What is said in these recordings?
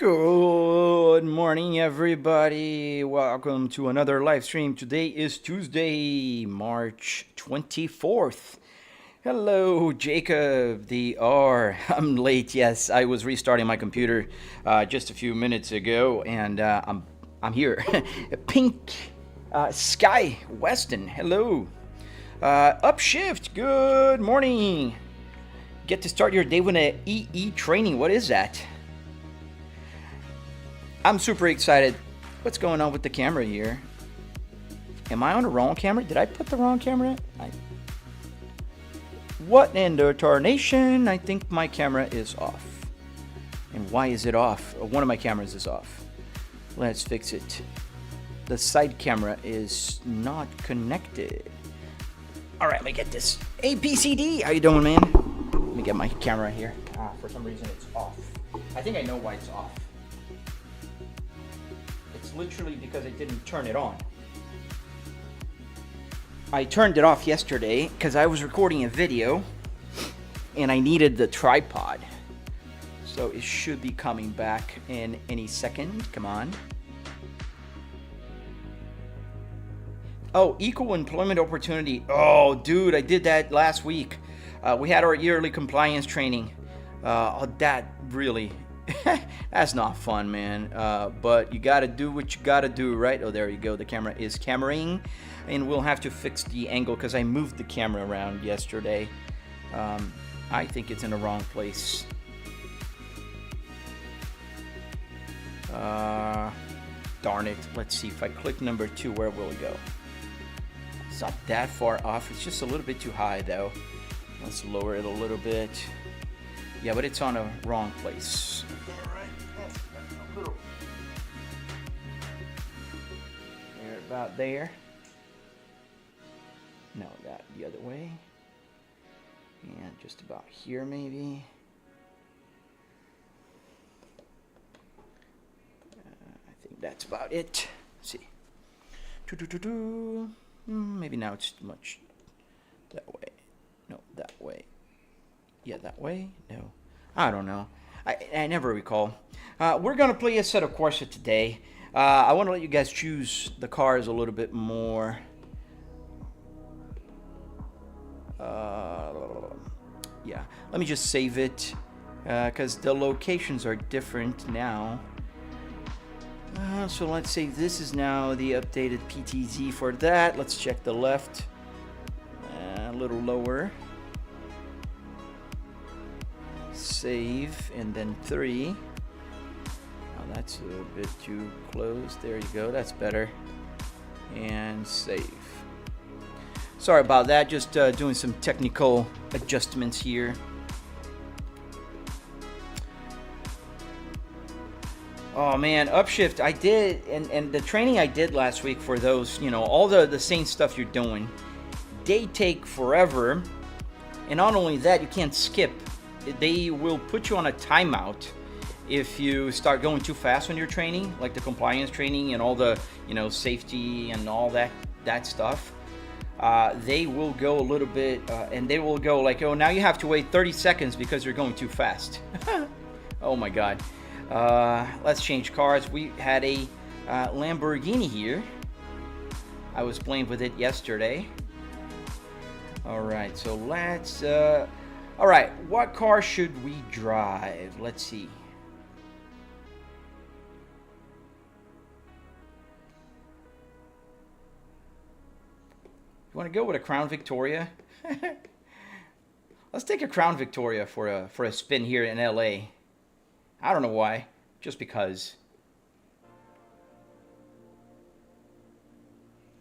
Good morning, everybody. Welcome to another live stream. Today is Tuesday, March 24th. Hello, Jacob DR. I'm late. Yes, I was restarting my computer just a few minutes ago, and I'm here. Pink Sky Weston. Hello. Upshift. Good morning. Get to start your day with an EE training. What is that? I'm super excited. What's going on with the camera here? Am I on the wrong camera? Did I put the wrong camera in? What in the tarnation? I think my camera is off. And why is it off? One of my cameras is off. Let's fix it. The side camera is not connected. All right, let me get this. APCD, how you doing, man? Let me get my camera here. For some reason, it's off. I think I know why it's off. It's literally because I didn't turn it on. I turned it off yesterday because I was recording a video and I needed the tripod. So it should be coming back in any second. Come on. Oh, equal employment opportunity. Oh, dude, I did that last week. We had our yearly compliance training. That really... That's not fun, man. But you gotta do what you gotta do, right? Oh, there you go. The camera is cameraing, and we'll have to fix the angle because I moved the camera around yesterday. I think it's in the wrong place. Darn it. Let's see if I click number 2, where will it go? It's not that far off. It's just a little bit too high, though. Let's lower it a little bit. Yeah, but it's on a wrong place. There, about there. No, that the other way. And just about here, maybe. I think that's about it. Let's see. Maybe now it's too much that way. No, that way. Yeah, that way? No. I don't know. I never recall. We're going to play a set of Corsa today. I want to let you guys choose the cars a little bit more. Yeah, let me just save it because the locations are different now. So let's say this is now the updated PTZ for that. Let's check the left. A little lower. Save, and then 3. Oh, that's a bit too close. There you go. That's better. And save. Sorry about that. Just doing some technical adjustments here. Oh man, Upshift. I did, and the training I did last week for those, you know, all the same stuff you're doing, they take forever. And not only that, you can't skip. They will put you on a timeout if you start going too fast when you're training, like the compliance training and all the, you know, safety and all that stuff. They will go a little bit, and they will go like, oh, now you have to wait 30 seconds because you're going too fast. Oh my God. Let's change cars. We had a Lamborghini here. I was playing with it yesterday. All right, so let's... all right, what car should we drive? Let's see. You want to go with a Crown Victoria? Let's take a Crown Victoria for a spin here in LA. I don't know why, just because.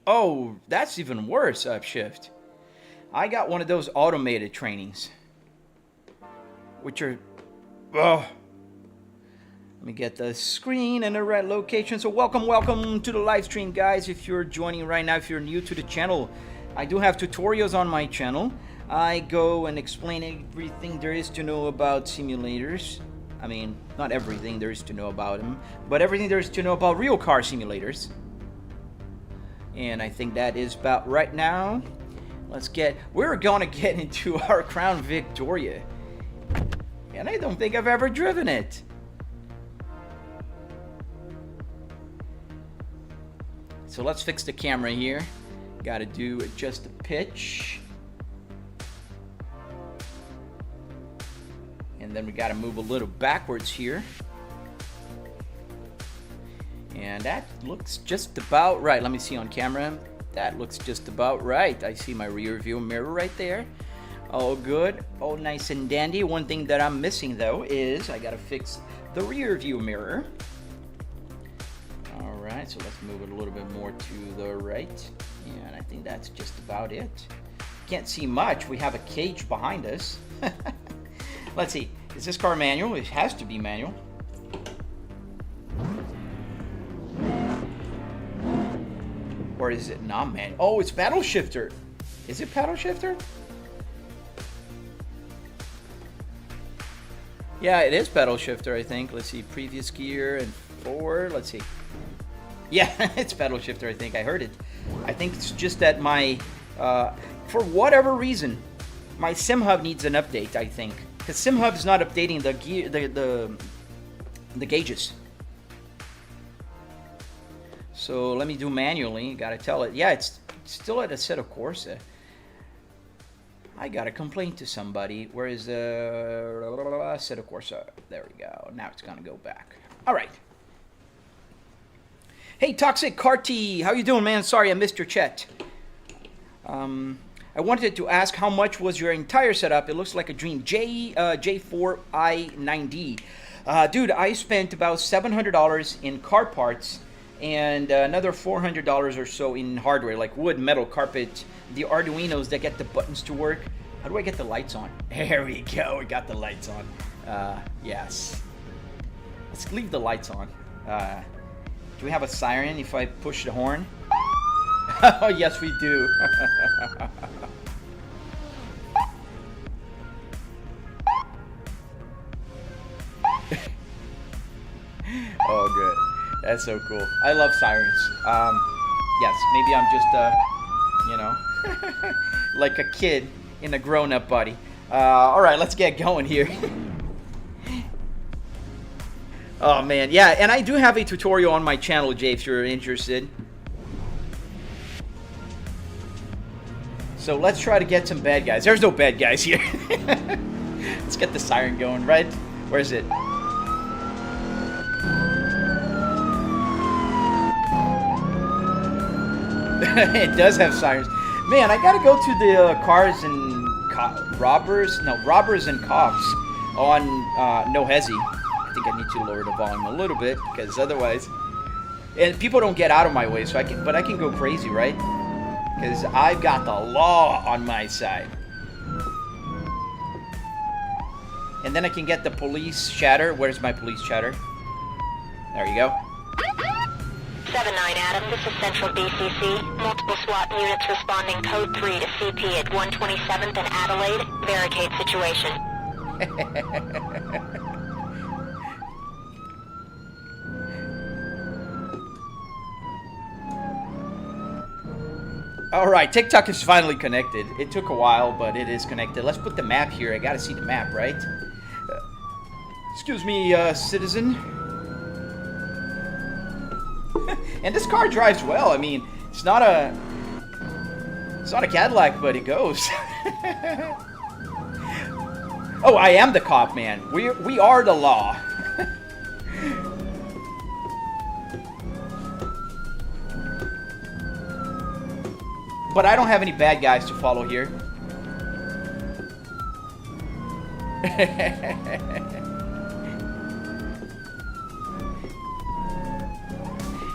Oh, that's even worse, Upshift. I got one of those automated trainings, which are, oh, let me get the screen in the right location. So welcome to the live stream, guys. If you're joining right now, if you're new to the channel, I do have tutorials on my channel. I go and explain everything there is to know about simulators. I mean, not everything there is to know about them, but everything there is to know about real car simulators. And I think that is about right now. We're gonna get into our Crown Victoria. And I don't think I've ever driven it. So let's fix the camera here. Got to do adjust the pitch. And then we got to move a little backwards here. And that looks just about right. Let me see on camera. That looks just about right. I see my rear view mirror right there. All good. All nice and dandy. One thing that I'm missing though is I got to fix the rear view mirror. All right, so let's move it a little bit more to the right. And I think that's just about it. Can't see much. We have a cage behind us. Let's see. Is this car manual? It has to be manual. Or is it not manual? Oh, it's paddle shifter. Is it paddle shifter? Yeah, it is pedal shifter, I think. Let's see, previous gear and forward. Let's see. Yeah, it's pedal shifter, I think. I heard it. I think it's just that my, for whatever reason, my sim hub needs an update, I think. Because sim hub is not updating the gear, the gauges. So let me do manually. Gotta tell it. Yeah, it's still at a set of course. I gotta complain to somebody. Where is the set of course? There we go. Now it's gonna go back. All right. Hey, Toxic Carty, how you doing, man? Sorry I missed your chat. I wanted to ask how much was your entire setup? It looks like a dream. J4i9D. Dude, I spent about $700 in car parts and another $400 or so in hardware, like wood, metal, carpet, the Arduinos that get the buttons to work. How do I get the lights on? There we go, we got the lights on. Yes. Let's leave the lights on. Do we have a siren if I push the horn? Oh, yes, we do. Oh, good. That's so cool. I love sirens. Yes, maybe I'm just, you know, like a kid in a grown-up body. All right, let's get going here. Oh, man. Yeah, and I do have a tutorial on my channel, Jay, if you're interested. So let's try to get some bad guys. There's no bad guys here. Let's get the siren going, right? Where is it? It does have sirens. Man, I gotta go to the cars and robbers and cops on No Hezi. I think I need to lower the volume a little bit because otherwise, and people don't get out of my way, so I can go crazy, right? Because I've got the law on my side. And then I can get the police chatter. Where's my police chatter? There you go. 7-9 Adam, this is Central BCC. Multiple SWAT units responding code 3 to CP at 127th and Adelaide. Barricade situation. Alright, TikTok is finally connected. It took a while, but it is connected. Let's put the map here. I gotta see the map, right? Excuse me, citizen. And this car drives well. I mean, it's not a Cadillac, but it goes. Oh, I am the cop, man. We are the law. But I don't have any bad guys to follow here.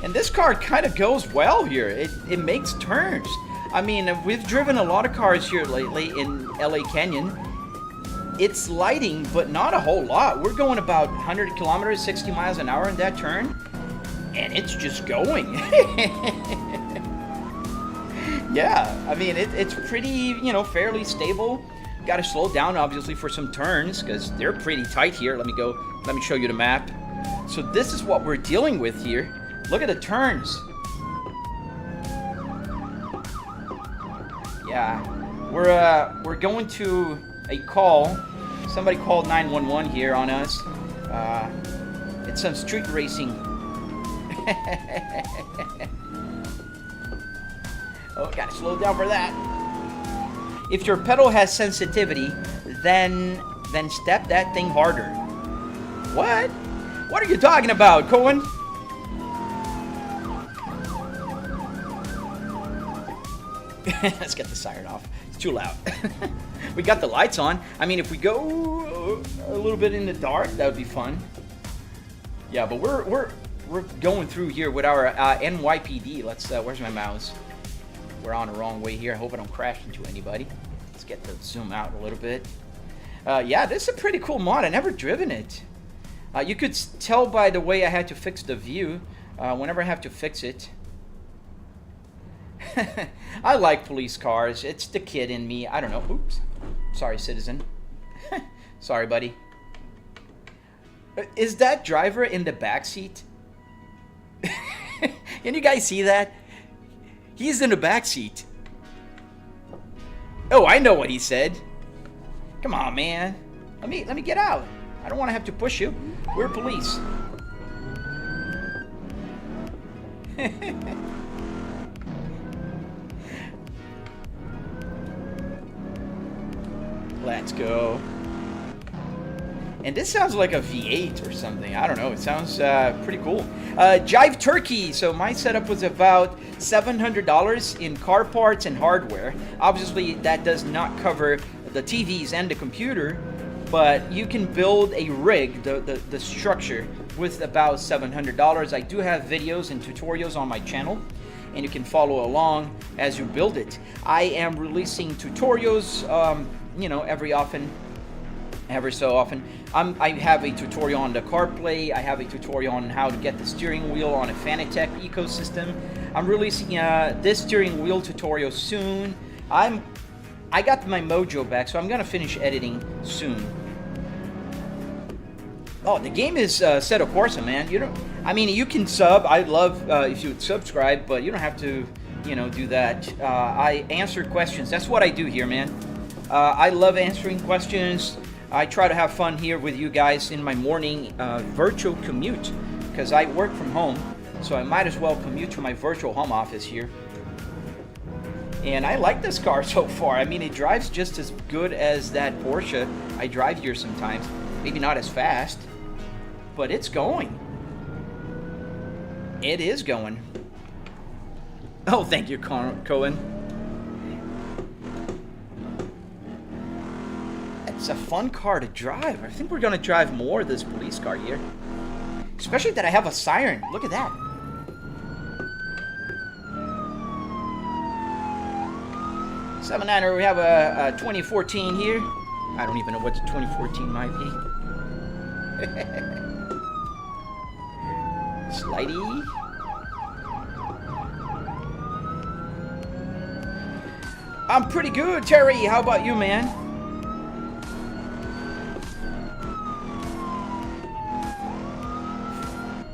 And this car kind of goes well here. It makes turns. I mean, we've driven a lot of cars here lately in LA Canyon. It's sliding, but not a whole lot. We're going about 100 kilometers, 60 miles an hour in that turn. And it's just going. Yeah, I mean, it's pretty, you know, fairly stable. Got to slow down, obviously, for some turns, because they're pretty tight here. Let me show you the map. So this is what we're dealing with here. Look at the turns. Yeah, we're going to a call. Somebody called 911 here on us. It's some street racing. Oh, gotta slow down for that. If your pedal has sensitivity, then step that thing harder. What? What are you talking about, Cohen? Let's get the siren off. It's too loud. We got the lights on. I mean, if we go a little bit in the dark, that would be fun. Yeah, but we're going through here with our NYPD. Let's. Where's my mouse? We're on the wrong way here. I hope I don't crash into anybody. Let's get the zoom out a little bit. Yeah, this is a pretty cool mod. I never driven it. You could tell by the way I had to fix the view. Whenever I have to fix it. I like police cars. It's the kid in me. I don't know. Oops. Sorry, citizen. Sorry, buddy. Is that driver in the back seat? Can you guys see that? He's in the back seat. Oh, I know what he said. Come on, man. Let me get out. I don't want to have to push you. We're police. Let's go. And this sounds like a V8 or something. I don't know. It sounds pretty cool. Jive Turkey. So my setup was about $700 in car parts and hardware. Obviously, that does not cover the TVs and the computer, but you can build a rig, the structure, with about $700. I do have videos and tutorials on my channel, and you can follow along as you build it. I am releasing tutorials, you know, every so often. I have a tutorial on the CarPlay. I have a tutorial on how to get the steering wheel on a Fanatec ecosystem. I'm releasing this steering wheel tutorial soon. I got my mojo back, so I'm gonna finish editing soon. Oh, the game is Assetto Corsa, man. You don't. I mean, you can sub. I'd love if you would subscribe, but you don't have to, you know, do that. I answer questions. That's what I do here, man. I love answering questions. I try to have fun here with you guys in my morning virtual commute, because I work from home, so I might as well commute to my virtual home office here. And I like this car so far. I mean, it drives just as good as that Porsche I drive here sometimes. Maybe not as fast, but it's going. It is going. Oh, thank you, Cohen. It's a fun car to drive. I think we're gonna drive more of this police car here. Especially that I have a siren. Look at that. Seven Niner, we have a 2014 here. I don't even know what the 2014 might be. Slidey. I'm pretty good, Terry. How about you, man?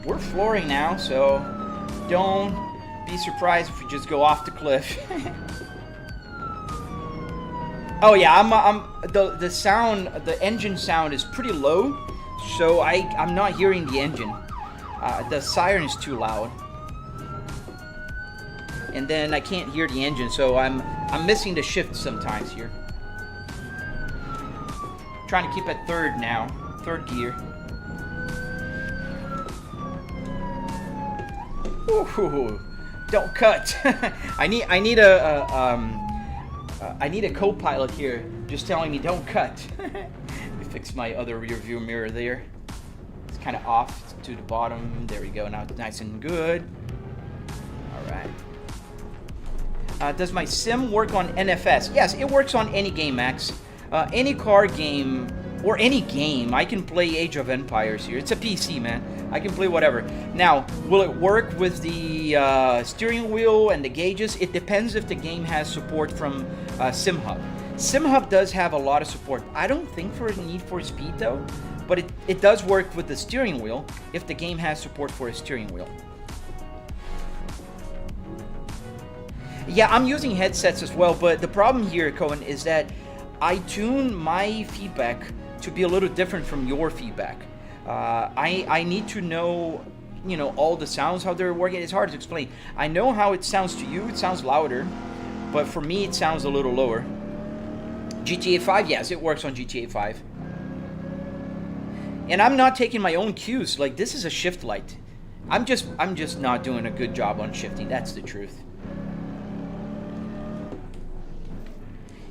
We're flooring now, so don't be surprised if we just go off the cliff. Oh yeah, the sound, the engine sound is pretty low, so I'm not hearing the engine. The siren is too loud, and then I can't hear the engine, so I'm missing the shift sometimes here. Trying to keep it third gear. Ooh, don't cut. I need a co-pilot here just telling me don't cut. Let me fix my other rear view mirror there. It's kind of off to the bottom. There we go. Now it's nice and good. All right. Does my sim work on NFS? Yes, it works on any game, Max. Any car game or any game. I can play Age of Empires here. It's a PC, man. I can play whatever. Now, will it work with the steering wheel and the gauges? It depends if the game has support from SimHub. SimHub does have a lot of support. I don't think for Need for Speed though, but it does work with the steering wheel if the game has support for a steering wheel. Yeah, I'm using headsets as well, but the problem here, Cohen, is that I tune my feedback to be a little different from your feedback. I need to know, you know, all the sounds, how they're working. It's hard to explain. I know how it sounds to you. It sounds louder. but for me it sounds a little lower. GTA 5, yes, it works on GTA 5. And I'm not taking my own cues. Like, this is a shift light. I'm just not doing a good job on shifting. That's the truth.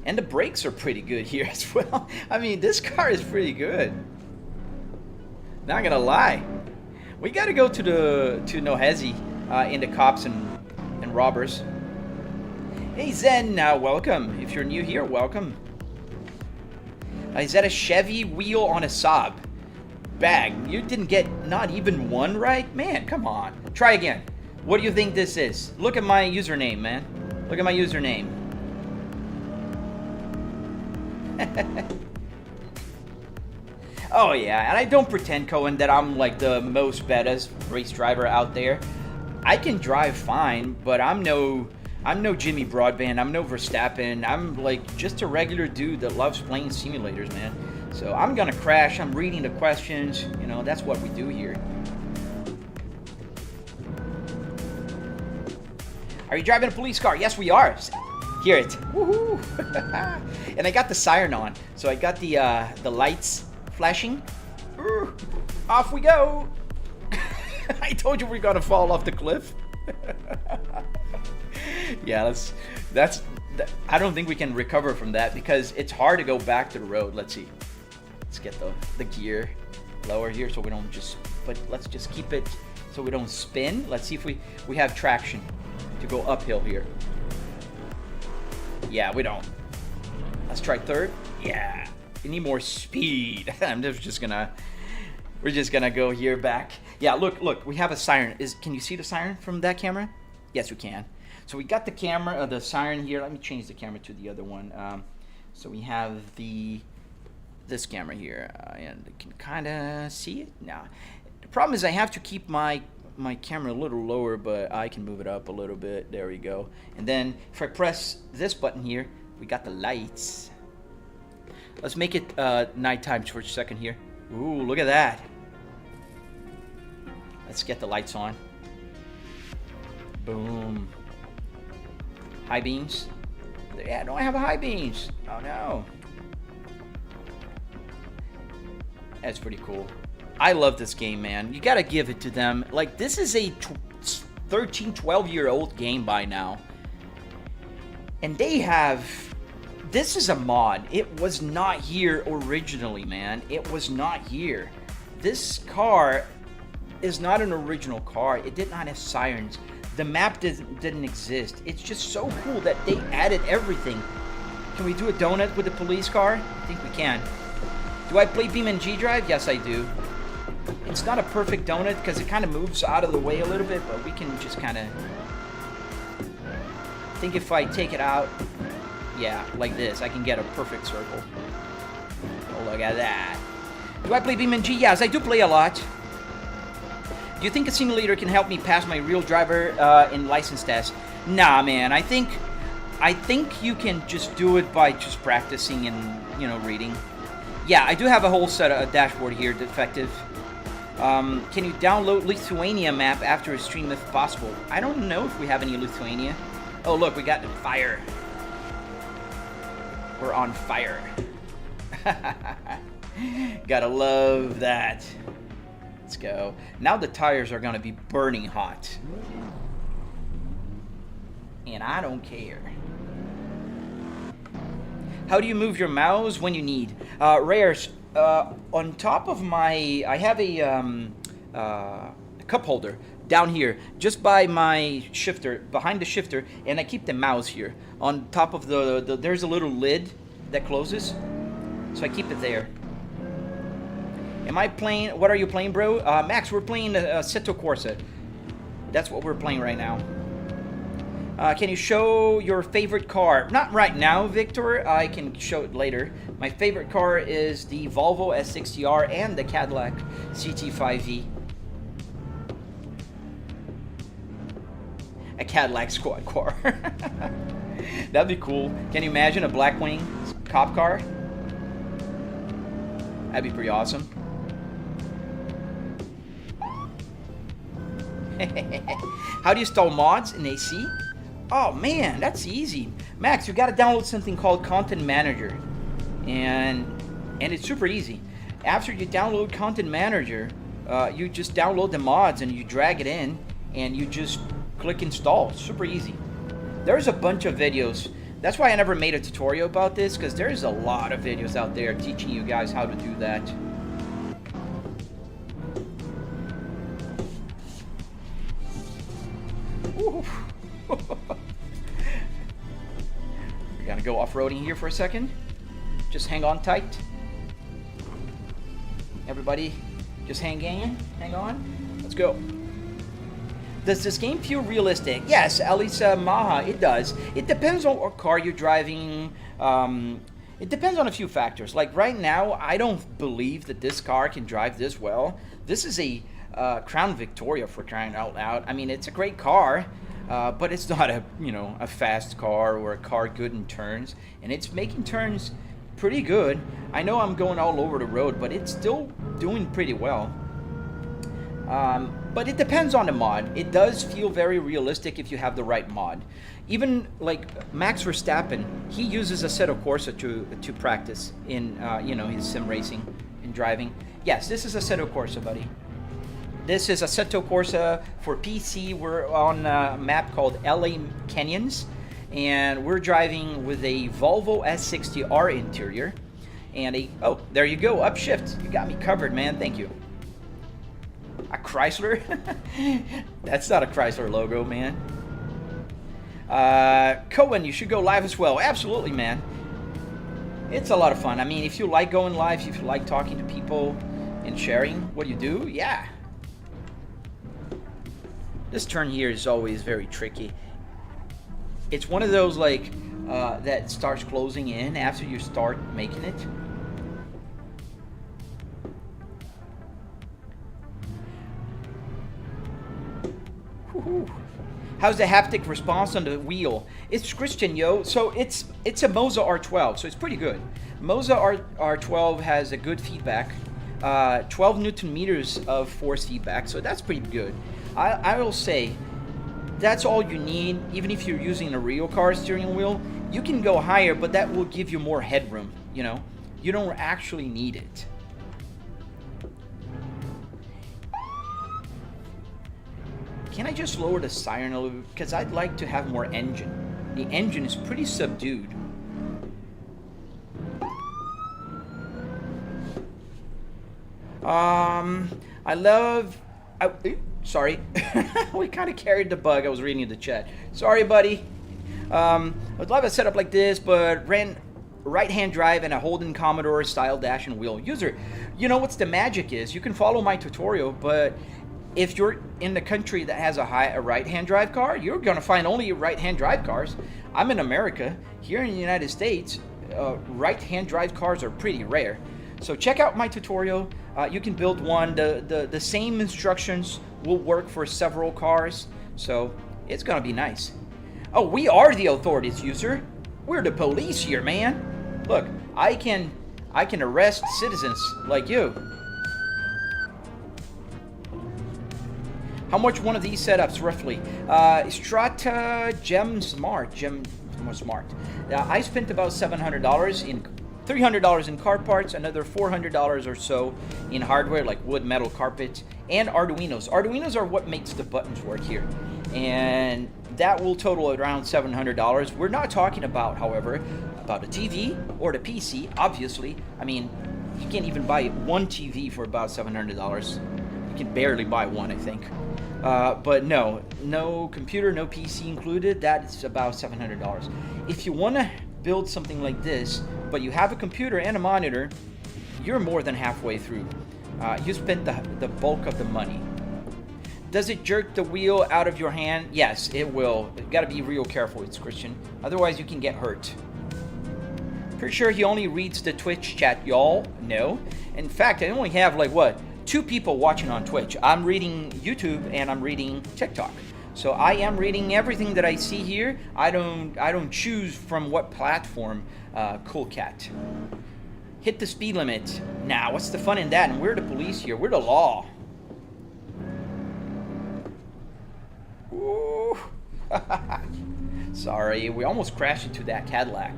And the brakes are pretty good here as well. I mean, this car is pretty good. Not gonna lie. We gotta go to Nohezi in the cops and robbers. Hey Zen, welcome. If you're new here, welcome. Is that a Chevy wheel on a Saab? Bag. You didn't get not even one right? Man, come on. Try again. What do you think this is? Look at my username, man. Look at my username. Oh yeah, and I don't pretend, Cohen, that I'm like the most badass race driver out there. I can drive fine, but I'm no Jimmy Broadbent, I'm no Verstappen. I'm like just a regular dude that loves playing simulators, man. So I'm gonna crash, I'm reading the questions, you know, that's what we do here. Are you driving a police car? Yes, we are. Hear it. Woohoo! And I got the siren on, so I got the lights flashing. Off we go! I told you we're gonna fall off the cliff. Yeah, that's. I don't think we can recover from that because it's hard to go back to the road. Let's see. Let's get the gear lower here so we don't just. But let's just keep it so we don't spin. Let's see if we have traction to go uphill here. Yeah, we don't. Let's try third. Yeah. We need more speed. We're just gonna go here back. Yeah, look, we have a siren. Can you see the siren from that camera? Yes, we can. So we got the camera, the siren here. Let me change the camera to the other one. So we have this camera here, and you can kind of see it now. The problem is I have to keep my camera a little lower, but I can move it up a little bit. There we go. And then if I press this button here, we got the lights. Let's make it nighttime for a second here. Ooh, look at that. Let's get the lights on. Boom. High beams. Yeah, don't have a high beams. Oh no. That's pretty cool. I love this game, man. You gotta give it to them. Like, this is a 13, 12-year-old game by now. And they have... This is a mod. It was not here originally, man. It was not here. This car is not an original car. It did not have sirens. The map didn't exist. It's just so cool that they added everything. Can we do a donut with the police car? I think we can. Do I play BeamNG Drive? Yes, I do. It's not a perfect donut because it kind of moves out of the way a little bit, but we can just kind of... I think if I take it out, yeah, like this, I can get a perfect circle. Oh, look at that. Do I play BeamNG? Yes, I do play a lot. Do you think a simulator can help me pass my real driver in license test? Nah, man. I think you can just do it by just practicing and, you know, reading. Yeah, I do have a whole set of dashboard here, defective. Can you download Lithuania map after a stream if possible? I don't know if we have any Lithuania. Oh, look, we got fire. We're on fire. Gotta love that. Let's go. Now the tires are gonna be burning hot. And I don't care. How do you move your mouse when you need? Rares, on top of my... I have a cup holder down here, just by my shifter, behind the shifter, and I keep the mouse here. On top of there's a little lid that closes, so I keep it there. Am I playing... What are you playing, bro? Max, we're playing Assetto Corsa. That's what we're playing right now. Can you show your favorite car? Not right now, Victor. I can show it later. My favorite car is the Volvo S60R and the Cadillac CT5V. A Cadillac squad car. That'd be cool. Can you imagine a Blackwing cop car? That'd be pretty awesome. How do you install mods in AC? Oh man, that's easy. Max, you got to download something called Content Manager, and it's super easy. After you download Content Manager, you just download the mods and you drag it in, and you just click install. Super easy. There's a bunch of videos. That's why I never made a tutorial about this, because there's a lot of videos out there teaching you guys how to do that. We're gonna go off-roading here for a second. Just hang on tight. Everybody, just hang on. Let's go. Does this game feel realistic? Yes, Elisa Maha, it does. It depends on what car you're driving. It depends on a few factors. Like right now, I don't believe that this car can drive this well. This is a Crown Victoria, for crying out loud. I mean, it's a great car, but it's not a a fast car or a car good in turns, and it's making turns pretty good. I know I'm going all over the road, but it's still doing pretty well. But it depends on the mod. It does feel very realistic if you have the right mod. Even like Max Verstappen, he uses Assetto Corsa to practice in his sim racing and driving. Yes, this is Assetto Corsa, buddy. This is Assetto Corsa for PC. We're on a map called LA Canyons, and we're driving with a Volvo S60R interior, and oh, there you go, upshift. You got me covered, man. Thank you. A Chrysler? That's not a Chrysler logo, man. Cohen, you should go live as well. Absolutely, man. It's a lot of fun. I mean, if you like going live, if you like talking to people and sharing what you do, yeah. This turn here is always very tricky. It's one of those like that starts closing in after you start making it. Woohoo. How's the haptic response on the wheel? It's Christian, yo. So it's a Moza R12, so it's pretty good. Moza R12 has a good feedback, 12 Newton meters of force feedback, so that's pretty good. I will say that's all you need. Even if you're using a real car steering wheel, you can go higher, but that will give you more headroom. You don't actually need it. Can I just lower the siren a little bit? Because I'd like to have more engine. The engine is pretty subdued. Sorry. We kind of carried the bug. I was reading the chat. Sorry, buddy. I'd love a setup like this, but ran right-hand drive and a Holden Commodore style dash and wheel. User, you know what's the magic is? You can follow my tutorial, but if you're in the country that has a right-hand drive car, you're going to find only right-hand drive cars. I'm in America. Here in the United States, right-hand drive cars are pretty rare. So check out my tutorial. You can build one. The same instructions will work for several cars. So it's going to be nice. Oh, we are the authorities, user. We're the police here, man. Look, I can arrest citizens like you. How much one of these setups roughly? Strata Gem Smart. I spent about $700 in $300 in car parts, another $400 or so in hardware like wood, metal, carpet, and Arduinos. Arduinos are what makes the buttons work here, and that will total around $700. We're not talking about, however, about a TV or the PC. Obviously, I mean, you can't even buy one TV for about $700. You can barely buy one, I think. But no computer, no PC included. That's about $700. If you want to build something like this, but you have a computer and a monitor, you're more than halfway through. You spent the bulk of the money. Does it jerk the wheel out of your hand? Yes, it will. You gotta be real careful, it's Christian. Otherwise, you can get hurt. Pretty sure he only reads the Twitch chat, y'all. No. In fact, I only have like, what, 2 people watching on Twitch. I'm reading YouTube and I'm reading TikTok. So I am reading everything that I see here. I don't choose from what platform. Cool cat. Hit the speed limit. Nah, what's the fun in that? And we're the police here. We're the law. Ooh. Sorry, we almost crashed into that Cadillac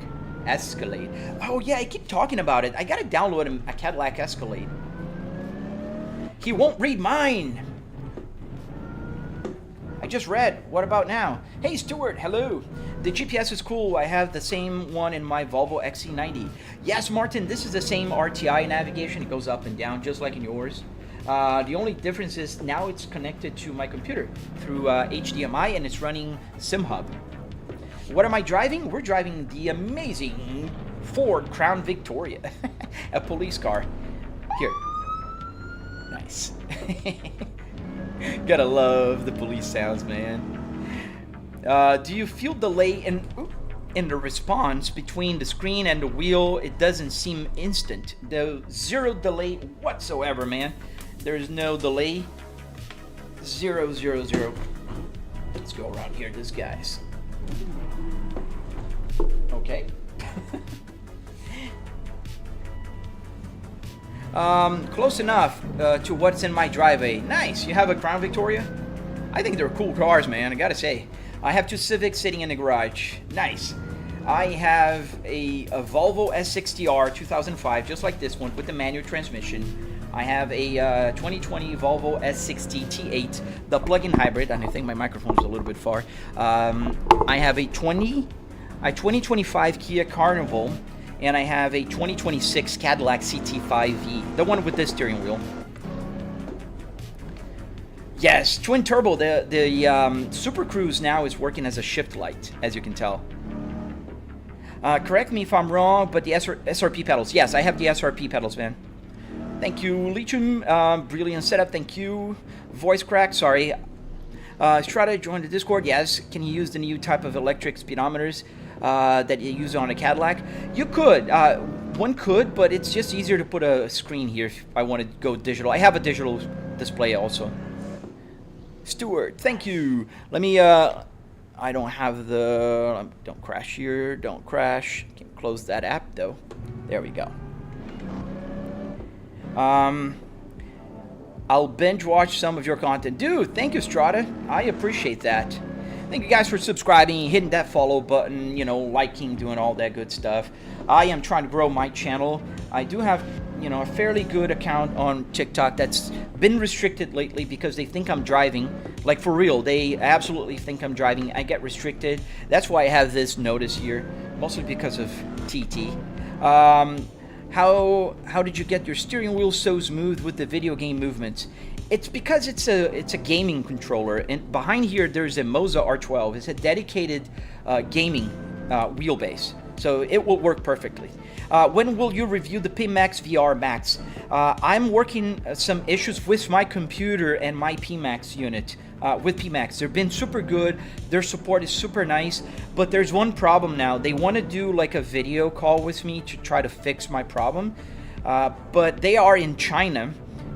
Escalade. Oh yeah, I keep talking about it. I gotta download a Cadillac Escalade. He won't read mine. I just read. What about now? Hey Stuart, hello. The GPS is cool. I have the same one in my Volvo XC90. Yes, Martin, this is the same RTI navigation. It goes up and down just like in yours. The only difference is now it's connected to my computer through HDMI and it's running SimHub. What am I driving? We're driving the amazing Ford Crown Victoria, a police car. Here. Nice. Gotta love the police sounds, man. Do you feel delay in the response between the screen and the wheel? It doesn't seem instant. There's zero delay whatsoever, man. There's no delay. 0, 0, 0. Let's go around here, this guy's. Okay. Close enough to what's in my driveway. Nice. You have a Crown Victoria? I think they're cool cars, man. I gotta say. I have 2 Civics sitting in the garage. Nice. I have a Volvo S60R 2005, just like this one, with the manual transmission. I have a 2020 Volvo S60 T8, the plug-in hybrid. And I think my microphone's a little bit far. I have a 2025 Kia Carnival, and I have a 2026 Cadillac CT5e, the one with the steering wheel. Yes, twin turbo. The Super Cruise now is working as a shift light, as you can tell. Correct me if I'm wrong, but the SRP pedals. Yes, I have the SRP pedals, man. Thank you, Lichum. Brilliant setup. Thank you. Voice crack. Sorry. Strata joined the Discord. Yes. Can you use the new type of electric speedometers that you use on a Cadillac? You could. One could, but it's just easier to put a screen here if I want to go digital. I have a digital display also. Stuart, thank you. Let me, I don't have the, don't crash here, don't crash. Can close that app though. There we go. I'll binge watch some of your content. Dude, thank you, Strata. I appreciate that. Thank you guys for subscribing, hitting that follow button, you know, liking, doing all that good stuff. I am trying to grow my channel. I do have, you know, a fairly good account on TikTok that's been restricted lately because they think I'm driving. Like, for real, they absolutely think I'm driving. I get restricted. That's why I have this notice here, mostly because of TT. How did you get your steering wheel so smooth with the video game movements? It's because it's a gaming controller, and behind here there's a Moza R12. It's a dedicated gaming wheelbase, so it will work perfectly. When will you review the PMax VR Max? I'm working some issues with my computer and my PMax unit. With PMax, they've been super good. Their support is super nice, but there's one problem now. They want to do like a video call with me to try to fix my problem, but they are in China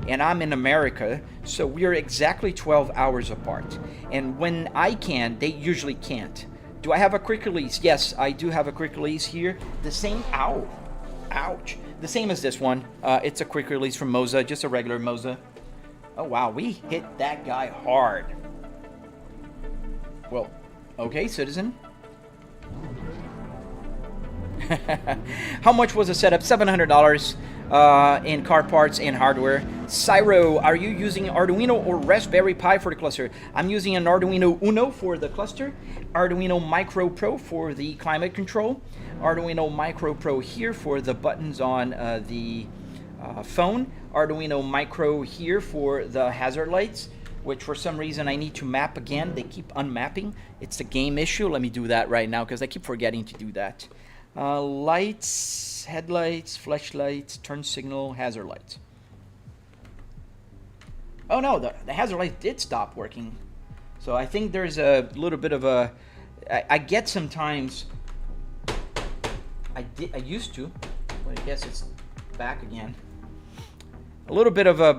and I'm in America, so we are exactly 12 hours apart. And when I can, they usually can't. Do I have a quick release? Yes, I do have a quick release here. The same, ouch. The same as this one. It's a quick release from Moza, just a regular Moza. Oh wow, we hit that guy hard. Well, okay, citizen. How much was the setup? $700 in car parts and hardware. Cyro, are you using Arduino or Raspberry Pi for the cluster? I'm using an Arduino Uno for the cluster, Arduino Micro Pro for the climate control, Arduino Micro Pro here for the buttons on the phone, Arduino Micro here for the hazard lights, which for some reason I need to map again. They keep unmapping. It's a game issue. Let me do that right now because I keep forgetting to do that. Lights, headlights, flashlights, turn signal, hazard lights. Oh no, the hazard light did stop working. So I think there's a little bit of a, I get sometimes, I used to, but I guess it's back again. A little bit of a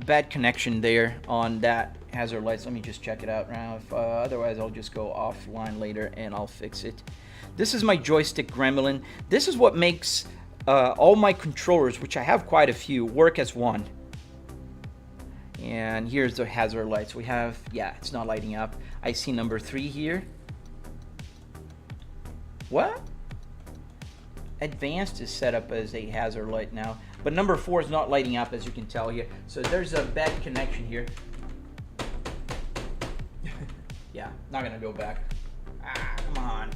bad connection there on that hazard lights. Let me just check it out now. Otherwise, I'll just go offline later and I'll fix it. This is my joystick gremlin. This is what makes all my controllers, which I have quite a few, work as one. And here's the hazard lights. We have, yeah, it's not lighting up. I see number 3 here. What? Advanced is set up as a hazard light now, but number 4 is not lighting up, as you can tell here. So there's a bad connection here. Yeah, not gonna go back. Ah, come on.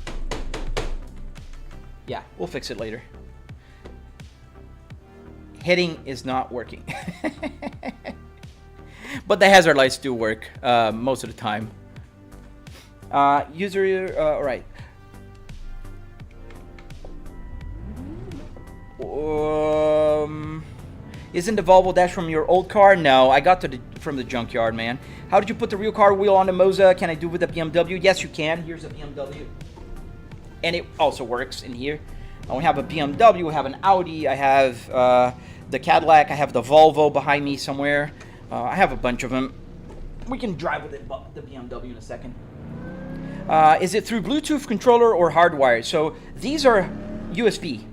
Yeah, we'll fix it later. Heading is not working. But the hazard lights do work most of the time. All right. Isn't the Volvo dash from your old car? No, I got from the junkyard, man. How did you put the real car wheel on the Moza? Can I do with the BMW? Yes, you can. Here's a BMW. And it also works in here. We have a BMW, we have an Audi, I have the Cadillac, I have the Volvo behind me somewhere. I have a bunch of them. We can drive with it, the BMW in a second. Is it through Bluetooth controller or hardwired? So these are USB.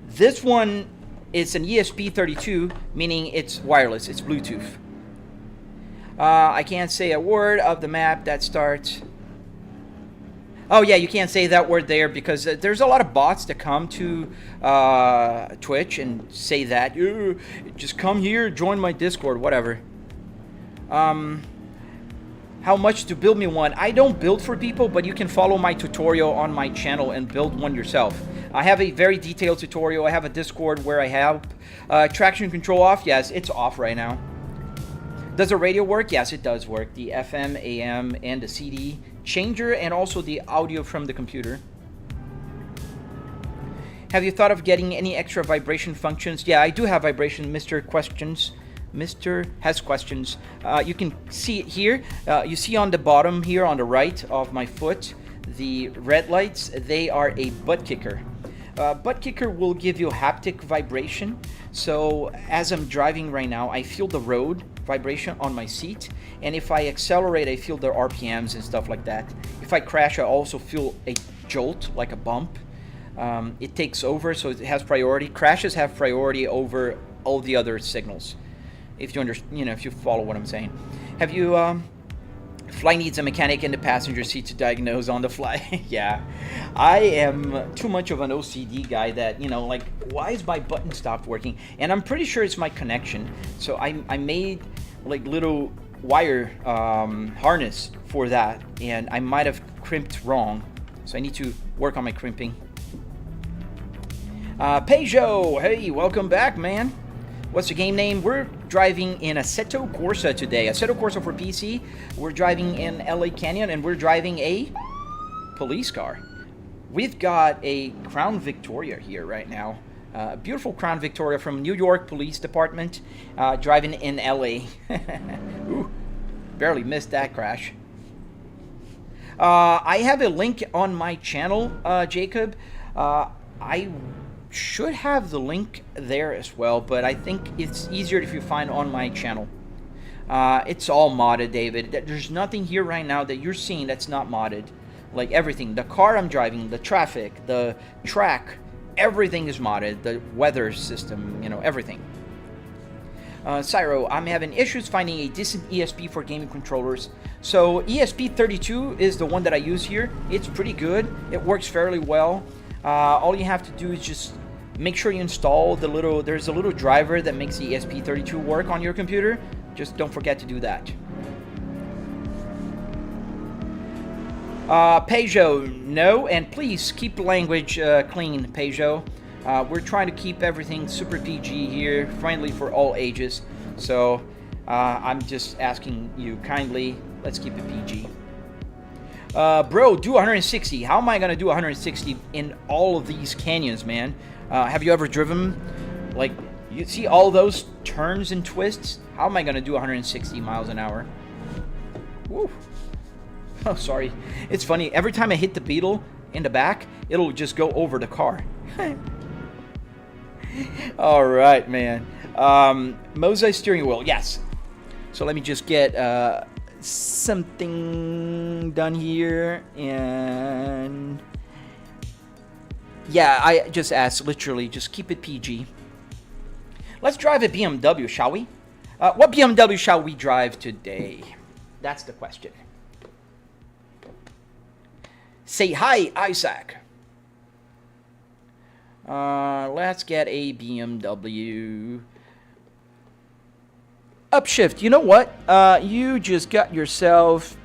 This one is an ESP32, meaning it's wireless, it's Bluetooth. I can't say a word of the map that starts. Oh yeah, you can't say that word there because there's a lot of bots that come to Twitch and say that. Just come here, join my Discord, whatever. How much to build me one? I don't build for people, but you can follow my tutorial on my channel and build one yourself. I have a very detailed tutorial. I have a Discord where I help. Traction control off? Yes, it's off right now. Does the radio work? Yes, it does work. The FM, AM, and the CD changer, and also the audio from the computer. Have you thought of getting any extra vibration functions? Yeah, I do have vibration, Mr. Questions. Mr. has questions. You can see it here. You see on the bottom here on the right of my foot, the red lights, they are a Buttkicker. Buttkicker will give you haptic vibration. So as I'm driving right now, I feel the road vibration on my seat, and if I accelerate, I feel the RPMs and stuff like that. If I crash, I also feel a jolt, like a bump. It takes over, so it has priority. Crashes have priority over all the other signals. If you if you follow what I'm saying. Have you fly needs a mechanic in the passenger seat to diagnose on the fly? Yeah, I am too much of an OCD guy that, like, why is my button stopped working? And I'm pretty sure it's my connection. So I made like little wire harness for that, and I might have crimped wrong. So I need to work on my crimping. Peugeot, hey, welcome back, man. What's the game name? We're driving in Assetto Corsa today. Assetto Corsa for PC. We're driving in LA Canyon, and we're driving a police car. We've got a Crown Victoria here right now. Beautiful Crown Victoria from New York Police Department, driving in LA. Ooh, barely missed that crash. I have a link on my channel, Jacob. I should have the link there as well, but I think it's easier if you find on my channel. It's all modded, David. There's nothing here right now that you're seeing that's not modded. Like everything, the car I'm driving, the traffic, the track, everything is modded. The weather system, everything. Cyro, I'm having issues finding a decent ESP for gaming controllers. So ESP32 is the one that I use here. It's pretty good. It works fairly well. All you have to do is just make sure you install there's a little driver that makes the ESP32 work on your computer. Just don't forget to do that. Peugeot, no, and please keep the language clean, Peugeot. We're trying to keep everything super PG here, friendly for all ages. So I'm just asking you kindly, let's keep it PG. Bro, do 160. How am I gonna do 160 in all of these canyons, man? Have you ever driven? Like, you see all those turns and twists? How am I gonna do 160 miles an hour? Woo. Oh, sorry. It's funny. Every time I hit the Beetle in the back, it'll just go over the car. All right, man. Moza steering wheel. Yes. So let me just get something done here, and yeah, I just asked, literally, just keep it PG. Let's drive a BMW, shall we? What BMW shall we drive today? That's the question. Say hi, Isaac. Let's get a BMW. Upshift, you know what? You just got yourself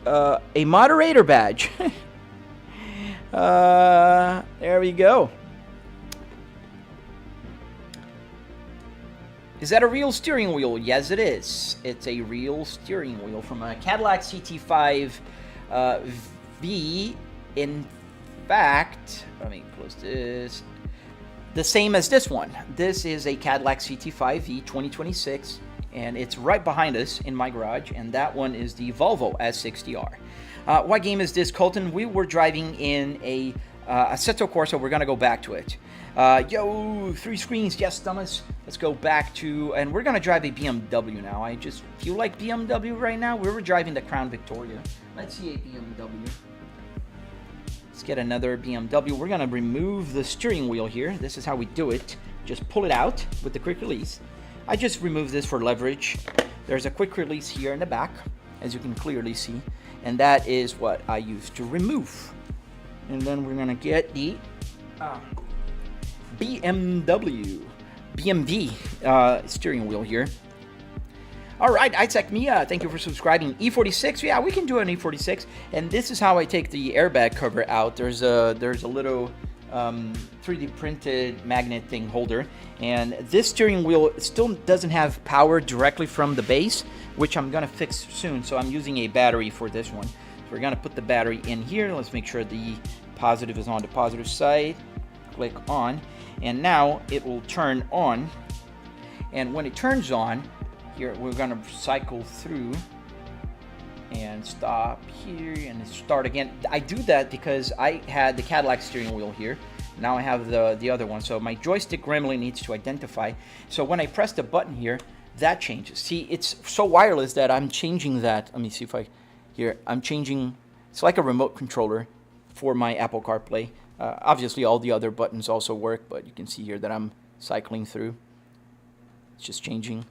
a moderator badge. There we go. Is that a real steering wheel? Yes, it is. It's a real steering wheel from a Cadillac CT5 V. In fact, let me close this. The same as this one. This is a Cadillac CT5 V 2026, and it's right behind us in my garage, and that one is the Volvo S60R. What game is this, Colton? We were driving in a Assetto Corsa. We're going to go back to it. Yo, 3 screens. Yes, Thomas. Let's go back to, and we're going to drive a BMW now. I just feel like BMW right now. We were driving the Crown Victoria. Let's see a BMW. Let's get another BMW. We're going to remove the steering wheel here. This is how we do it. Just pull it out with the quick release. I just removed this for leverage. There's a quick release here in the back, as you can clearly see. And that is what I used to remove. And then we're going to get the BMW steering wheel here. All right, Isaac Mia, thank you for subscribing. E46, yeah, we can do an E46. And this is how I take the airbag cover out. There's a little 3D printed magnet thing holder, and this steering wheel still doesn't have power directly from the base, which I'm gonna fix soon. So I'm using a battery for this one. So we're gonna put the battery in here. Let's make sure the positive is on the positive side. Click on, and now it will turn on. And when it turns on, here we're gonna cycle through and stop here and start again. I do that because I had the Cadillac steering wheel here. Now I have the other one. So my joystick gremlin needs to identify. So when I press the button here, that changes. See, it's so wireless that I'm changing that. Let me see if I'm changing. It's like a remote controller for my Apple CarPlay. Obviously all the other buttons also work, but you can see here that I'm cycling through. It's just changing.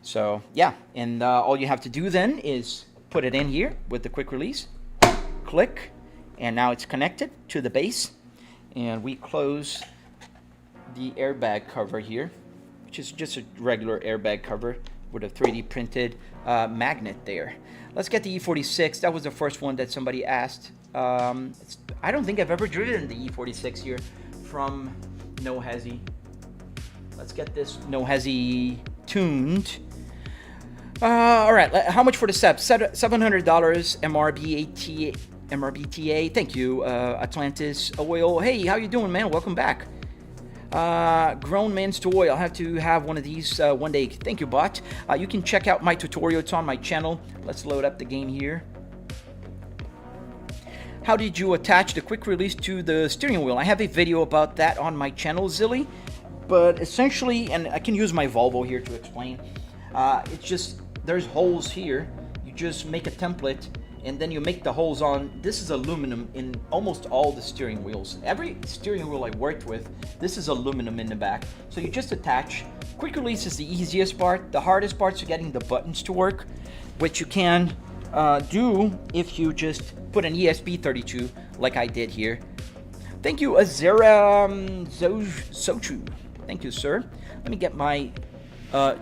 So yeah, and all you have to do then is put it in here with the quick release, click, and now it's connected to the base. And we close the airbag cover here, which is just a regular airbag cover with a 3D printed magnet there. Let's get the E46. That was the first one that somebody asked. I don't think I've ever driven the E46 here from No Hezzy. Let's get this No Hezzy tuned. All right, how much for the SEP? $700 MRBTA. Thank you, Atlantis Oil. Hey, how you doing, man? Welcome back. Grown Man's Toy. I'll have to have one of these one day. Thank you, bot. You can check out my tutorial. It's on my channel. Let's load up the game here. How did you attach the quick release to the steering wheel? I have a video about that on my channel, Zilly. But essentially, and I can use my Volvo here to explain. It's just, there's holes here. You just make a template, and then you make the holes on. This is aluminum in almost all the steering wheels. Every steering wheel I worked with, this is aluminum in the back. So you just attach. Quick release is the easiest part. The hardest part is getting the buttons to work, which you can do if you just put an ESP32 like I did here. Thank you, Azera Sochu. Thank you, sir. Let me get my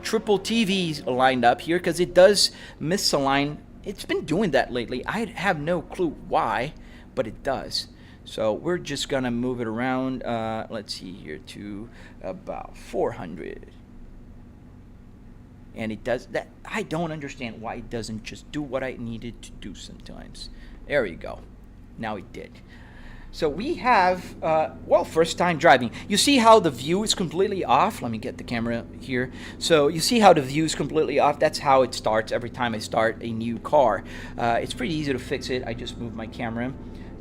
triple TVs lined up here because it does misalign. It's been doing that lately. I have no clue why, but it does. So we're just gonna move it around. Let's see here to about 400. And it does that. I don't understand why it doesn't just do what I needed to do sometimes. There we go. Now it did. So we have, well, first time driving. You see how the view is completely off? Let me get the camera here. So you see how the view is completely off? That's how it starts every time I start a new car. It's pretty easy to fix it. I just move my camera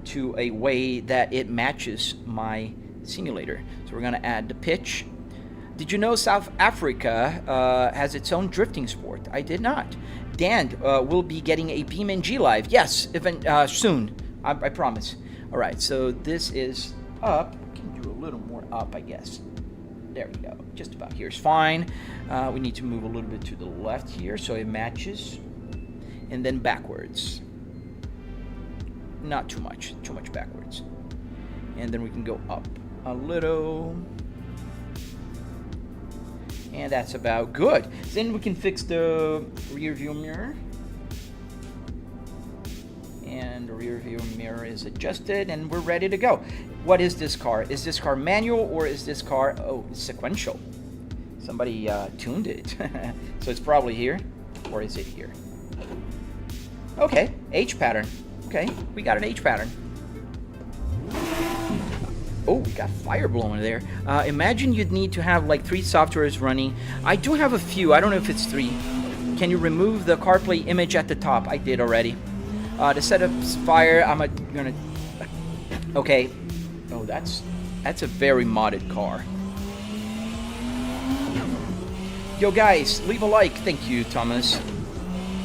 to a way that it matches my simulator. So we're gonna add the pitch. Did you know South Africa has its own drifting sport? I did not. Dan will be getting a BeamNG Live. Yes, even soon, I promise. All right, so this is up. I can do a little more up, I guess. There we go. Just about here is fine. We need to move a little bit to the left here so it matches. And then backwards. Not too much backwards. and then we can go up a little. And that's about good. Then we can fix the rear view mirror. And the rear view mirror is adjusted and we're ready to go. What is this car? Is this car manual or is this car, oh, it's sequential. Somebody tuned it. So it's probably here, or is it here? Okay, H pattern. Okay, we got an H pattern. Oh, we got fire blowing there. Imagine you'd need to have like 3 softwares running. I do have a few. I don't know if it's 3. Can you remove the CarPlay image at the top? I did already. The setup's fire. I'm gonna. Okay. Oh, that's a very modded car. Yo, guys, leave a like. Thank you, Thomas.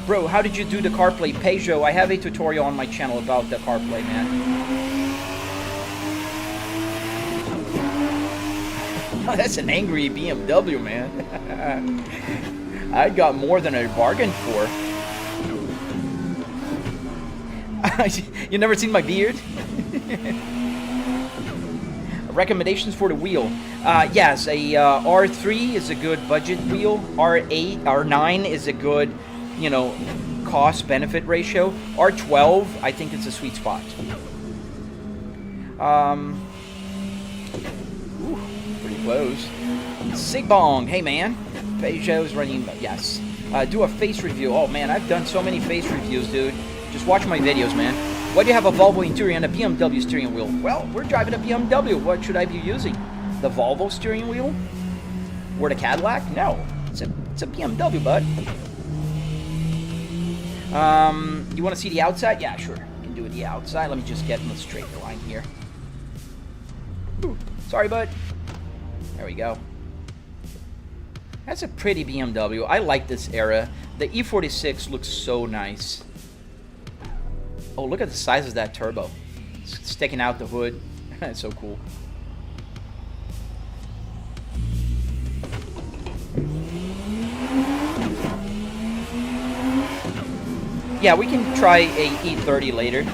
Bro, how did you do the CarPlay? Peugeot. I have a tutorial on my channel about the CarPlay, man. That's an angry BMW, man. I got more than I bargained for. You never seen my beard? Recommendations for the wheel. Yes, a R3 is a good budget wheel. R8, R9 is a good, you know, cost-benefit ratio. R12, I think it's a sweet spot. Ooh, pretty close. Sigbong, hey man. Peugeot's running, yes. Do a face review. Oh man, I've done so many face reviews, dude. Just watch my videos, man. Why do you have a Volvo interior and a BMW steering wheel? Well, we're driving a BMW. What should I be using? The Volvo steering wheel? Or the Cadillac? No. It's a BMW, bud. You want to see the outside? Yeah, sure. You can do the outside. Let me just get in the straight line here. Ooh, sorry, bud. There we go. That's a pretty BMW. I like this era. The E46 looks so nice. Oh, look at the size of that turbo. It's sticking out the hood. It's so cool. Yeah, we can try a E30 later.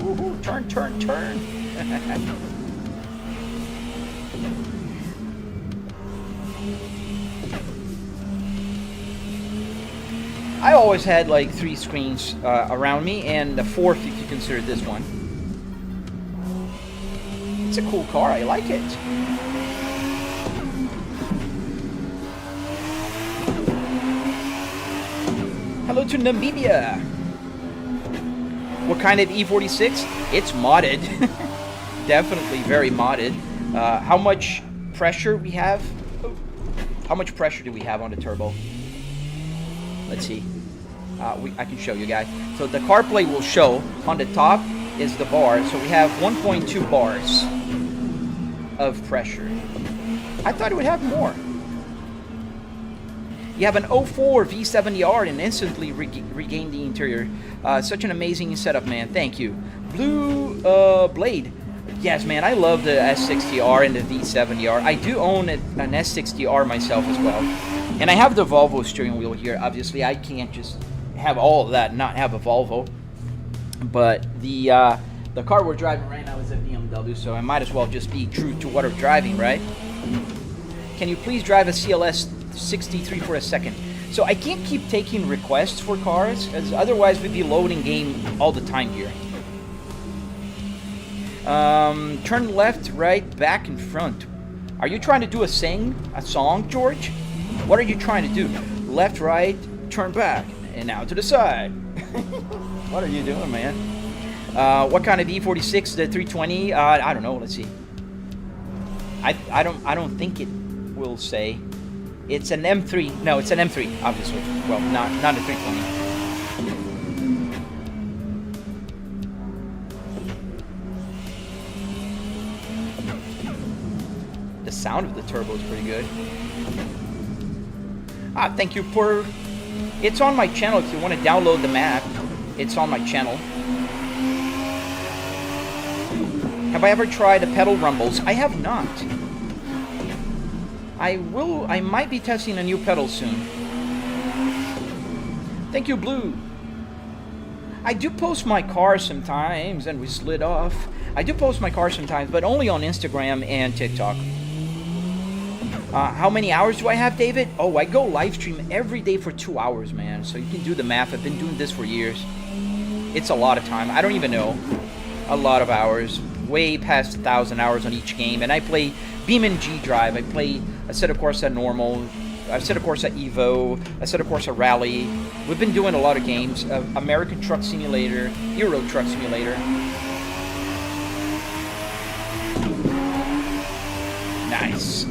Ooh, turn, turn, turn. I always had like 3 screens around me, and the 4th if you consider this one. It's a cool car, I like it. Hello to Namibia. What kind of E46? It's modded. Definitely very modded. How much pressure we have? How much pressure do we have on the turbo? Let's see. I can show you guys. So the CarPlay will show on the top is the bar. So we have 1.2 bars of pressure. I thought it would have more. You have an 04 V70R and instantly regain the interior. Such an amazing setup, man. Thank you. Blue Blade. Yes, man, I love the S60R and the V70R. I do own an S60R myself as well. And I have the Volvo steering wheel here. Obviously, I can't just have all of that and not have a Volvo. But the car we're driving right now is a BMW, so I might as well just be true to what I'm driving, right? Can you please drive a CLS 63 for a second? So I can't keep taking requests for cars, as otherwise we'd be loading game all the time here. Turn left, right, back, and front. Are you trying to do a song, George? What are you trying to do? Left, right, turn back, and now to the side. What are you doing, man? What kind of E46? The 320? I don't know. Let's see. I don't think it will say. It's an M3. No, it's an M3, obviously. Well, not a 320. The sound of the turbo is pretty good. Thank you for... It's on my channel if you want to download the map. It's on my channel. Have I ever tried the pedal rumbles? I have not. I might be testing a new pedal soon. Thank you, Blue. I do post my car sometimes and we slid off. I do post my car sometimes, but only on Instagram and TikTok. How many hours do I have, David? Oh, I go live stream every day for 2 hours, man. So you can do the math. I've been doing this for years. It's a lot of time. I don't even know. A lot of hours. Way past 1,000 hours on each game. And I play Beam and G Drive. I play a set of course at normal. I set a course at Evo. I set a course at Rally. We've been doing a lot of games. American Truck Simulator. Euro Truck Simulator. Nice.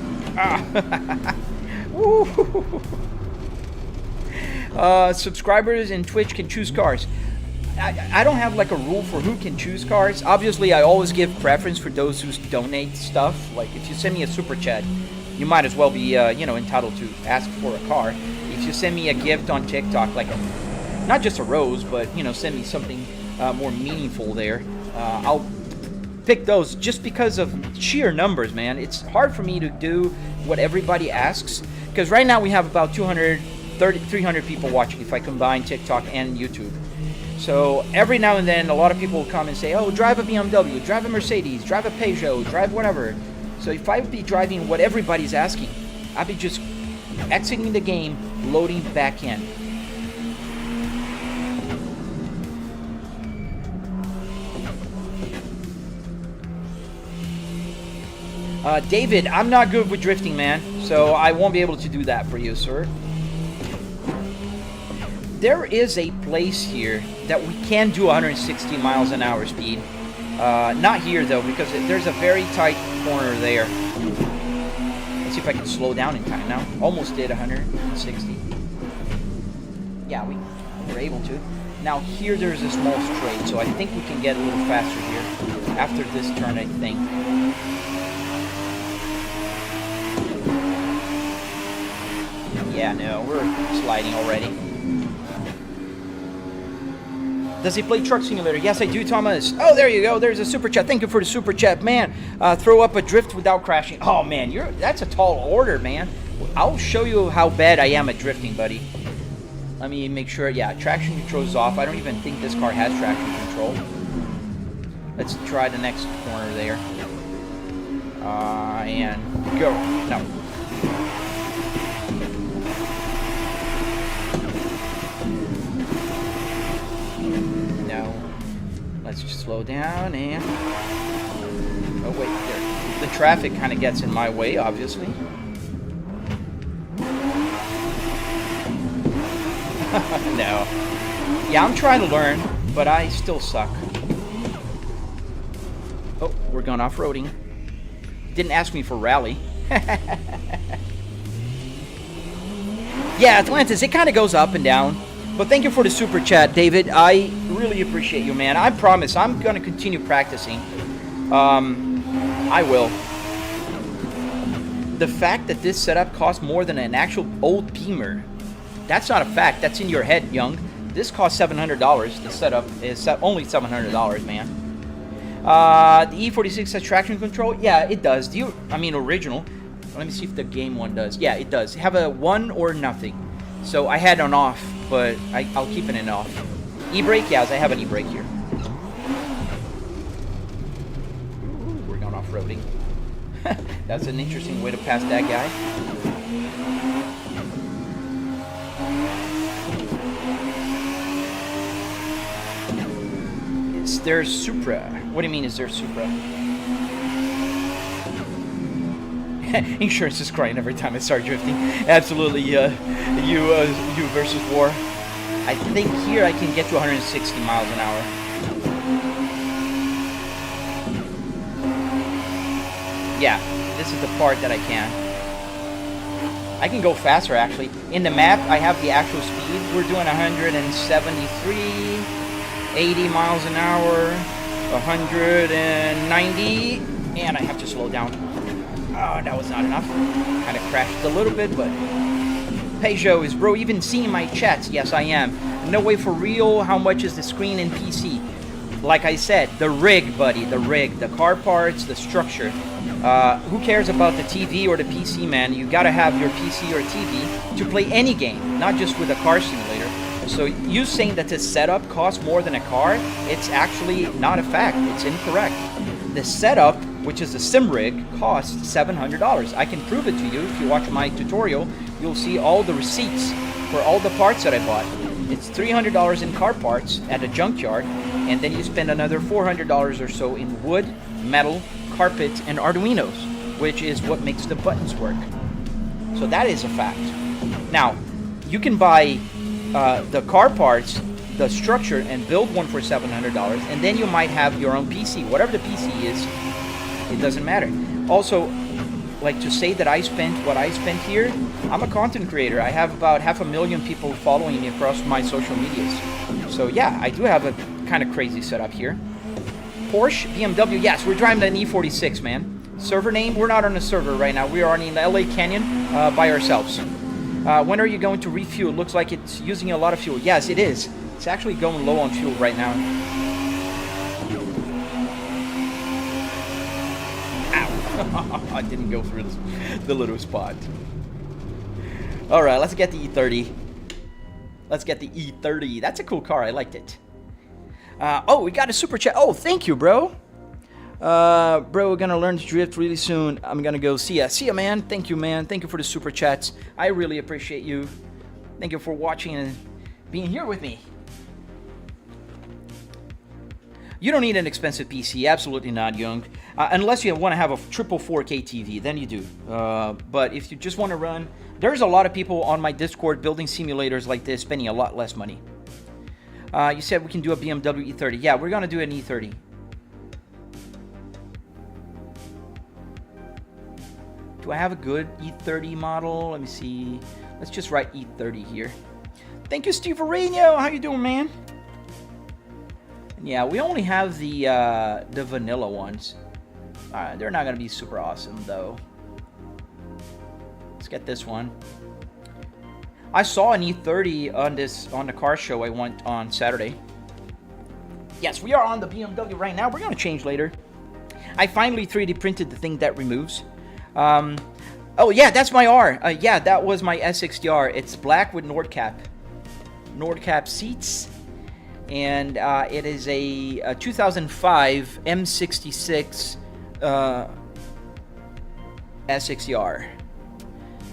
Subscribers in Twitch can choose cars. I don't have like a rule for who can choose cars. Obviously, I always give preference for those who donate stuff. Like if you send me a super chat, you might as well be you know, entitled to ask for a car. If you send me a gift on TikTok, like not just a rose, but you know, send me something more meaningful there, I'll pick those just because of sheer numbers, man. It's hard for me to do what everybody asks because right now we have about 300 people watching if I combine TikTok and YouTube. So every now and then a lot of people will come and say, oh, drive a BMW, drive a Mercedes, drive a Peugeot, drive whatever. So if I would be driving what everybody's asking, I'd be just exiting the game, loading back in. David, I'm not good with drifting, man, so I won't be able to do that for you, sir. There is a place here that we can do 160 miles an hour speed. Not here, though, because there's a very tight corner there. Let's see if I can slow down in time now. Almost did 160. Yeah, we were able to. Now, here there's a small straight, so I think we can get a little faster here after this turn, I think. Yeah, no, we're sliding already. Does he play Truck Simulator? Yes, I do, Thomas. Oh, there you go. There's a super chat. Thank you for the super chat, man. Throw up a drift without crashing. Oh, man, that's a tall order, man. I'll show you how bad I am at drifting, buddy. Let me make sure. Yeah, traction control is off. I don't even think this car has traction control. Let's try the next corner there. And go. No. Let's just slow down and... Oh, wait, there. The traffic kind of gets in my way, obviously. No. Yeah, I'm trying to learn, but I still suck. Oh, we're going off-roading. Didn't ask me for rally. Yeah, Atlantis, it kind of goes up and down. But thank you for the super chat, David. I really appreciate you, man. I promise I'm going to continue practicing. I will. The fact that this setup costs more than an actual old Beamer, that's not a fact. That's in your head, young. This costs $700. The setup is only $700, man. The E46 has traction control? Yeah, it does. Original. Let me see if the game one does. Yeah, it does. Have a 1 or nothing. So I had on off, but I'll keep it in off. E-brake? Yes, I have an e-brake here. Ooh, we're going off-roading. That's an interesting way to pass that guy. Is there Supra? What do you mean, is there Supra? Insurance is crying every time I start drifting. Absolutely, you versus war. I think here I can get to 160 miles an hour. Yeah, this is the part that I can. I can go faster, actually. In the map, I have the actual speed. We're doing 173, 80 miles an hour, 190, and I have to slow down. Oh, that was not enough. Kind of crashed a little bit, but... Peugeot is, bro, even seeing my chats? Yes, I am. No way for real. How much is the screen in PC? Like I said, the rig, buddy. The rig. The car parts, the structure. Who cares about the TV or the PC, man? You gotta have your PC or TV to play any game, not just with a car simulator. So you saying that this setup costs more than a car, it's actually not a fact. It's incorrect. the setup, which is a sim rig, costs $700. I can prove it to you. If you watch my tutorial, you'll see all the receipts for all the parts that I bought. It's $300 in car parts at a junkyard, and then you spend another $400 or so in wood, metal, carpet, and arduinos, which is what makes the buttons work. So that is a fact. Now, you can buy the car parts, the structure, and build one for $700, and then you might have your own PC. Whatever the PC is, it doesn't matter. Also, like, to say that I spent what I spent here, I'm a content creator. I have about 500,000 people following me across my social medias. So yeah, I do have a kind of crazy setup here. Porsche, BMW, yes, we're driving an E46, man. Server name, we're not on a server right now. We are in LA Canyon by ourselves. When are you going to refuel? Looks like it's using a lot of fuel. Yes, it is. It's actually going low on fuel right now. Ow. I didn't go through the little spot. Alright, let's get the E30. Let's get the E30. That's a cool car. I liked it. Oh, we got a super chat. Oh, thank you, bro. Bro, we're gonna learn to drift really soon. I'm gonna go see ya. See ya, man. Thank you, man. Thank you for the super chats. I really appreciate you. Thank you for watching and being here with me. You don't need an expensive PC. Absolutely not, Young. Unless you want to have a triple 4K TV, then you do. But if you just want to run, there's a lot of people on my Discord building simulators like this, spending a lot less money. You said we can do a BMW E30. Yeah, we're gonna do an E30. Do I have a good E30 model? Let me see. Let's just write E30 here. Thank you, Steve Areno. How you doing, man? Yeah, we only have the vanilla ones. They're not gonna be super awesome though. Let's get this one. I saw an E30 on the car show I went on Saturday. Yes, we are on the BMW right now. We're gonna change later. I finally 3D printed the thing that removes. Oh yeah, that's my R. Yeah, that was my S60R. It's black with Nordcap seats, and it is a 2005 M66 S60R.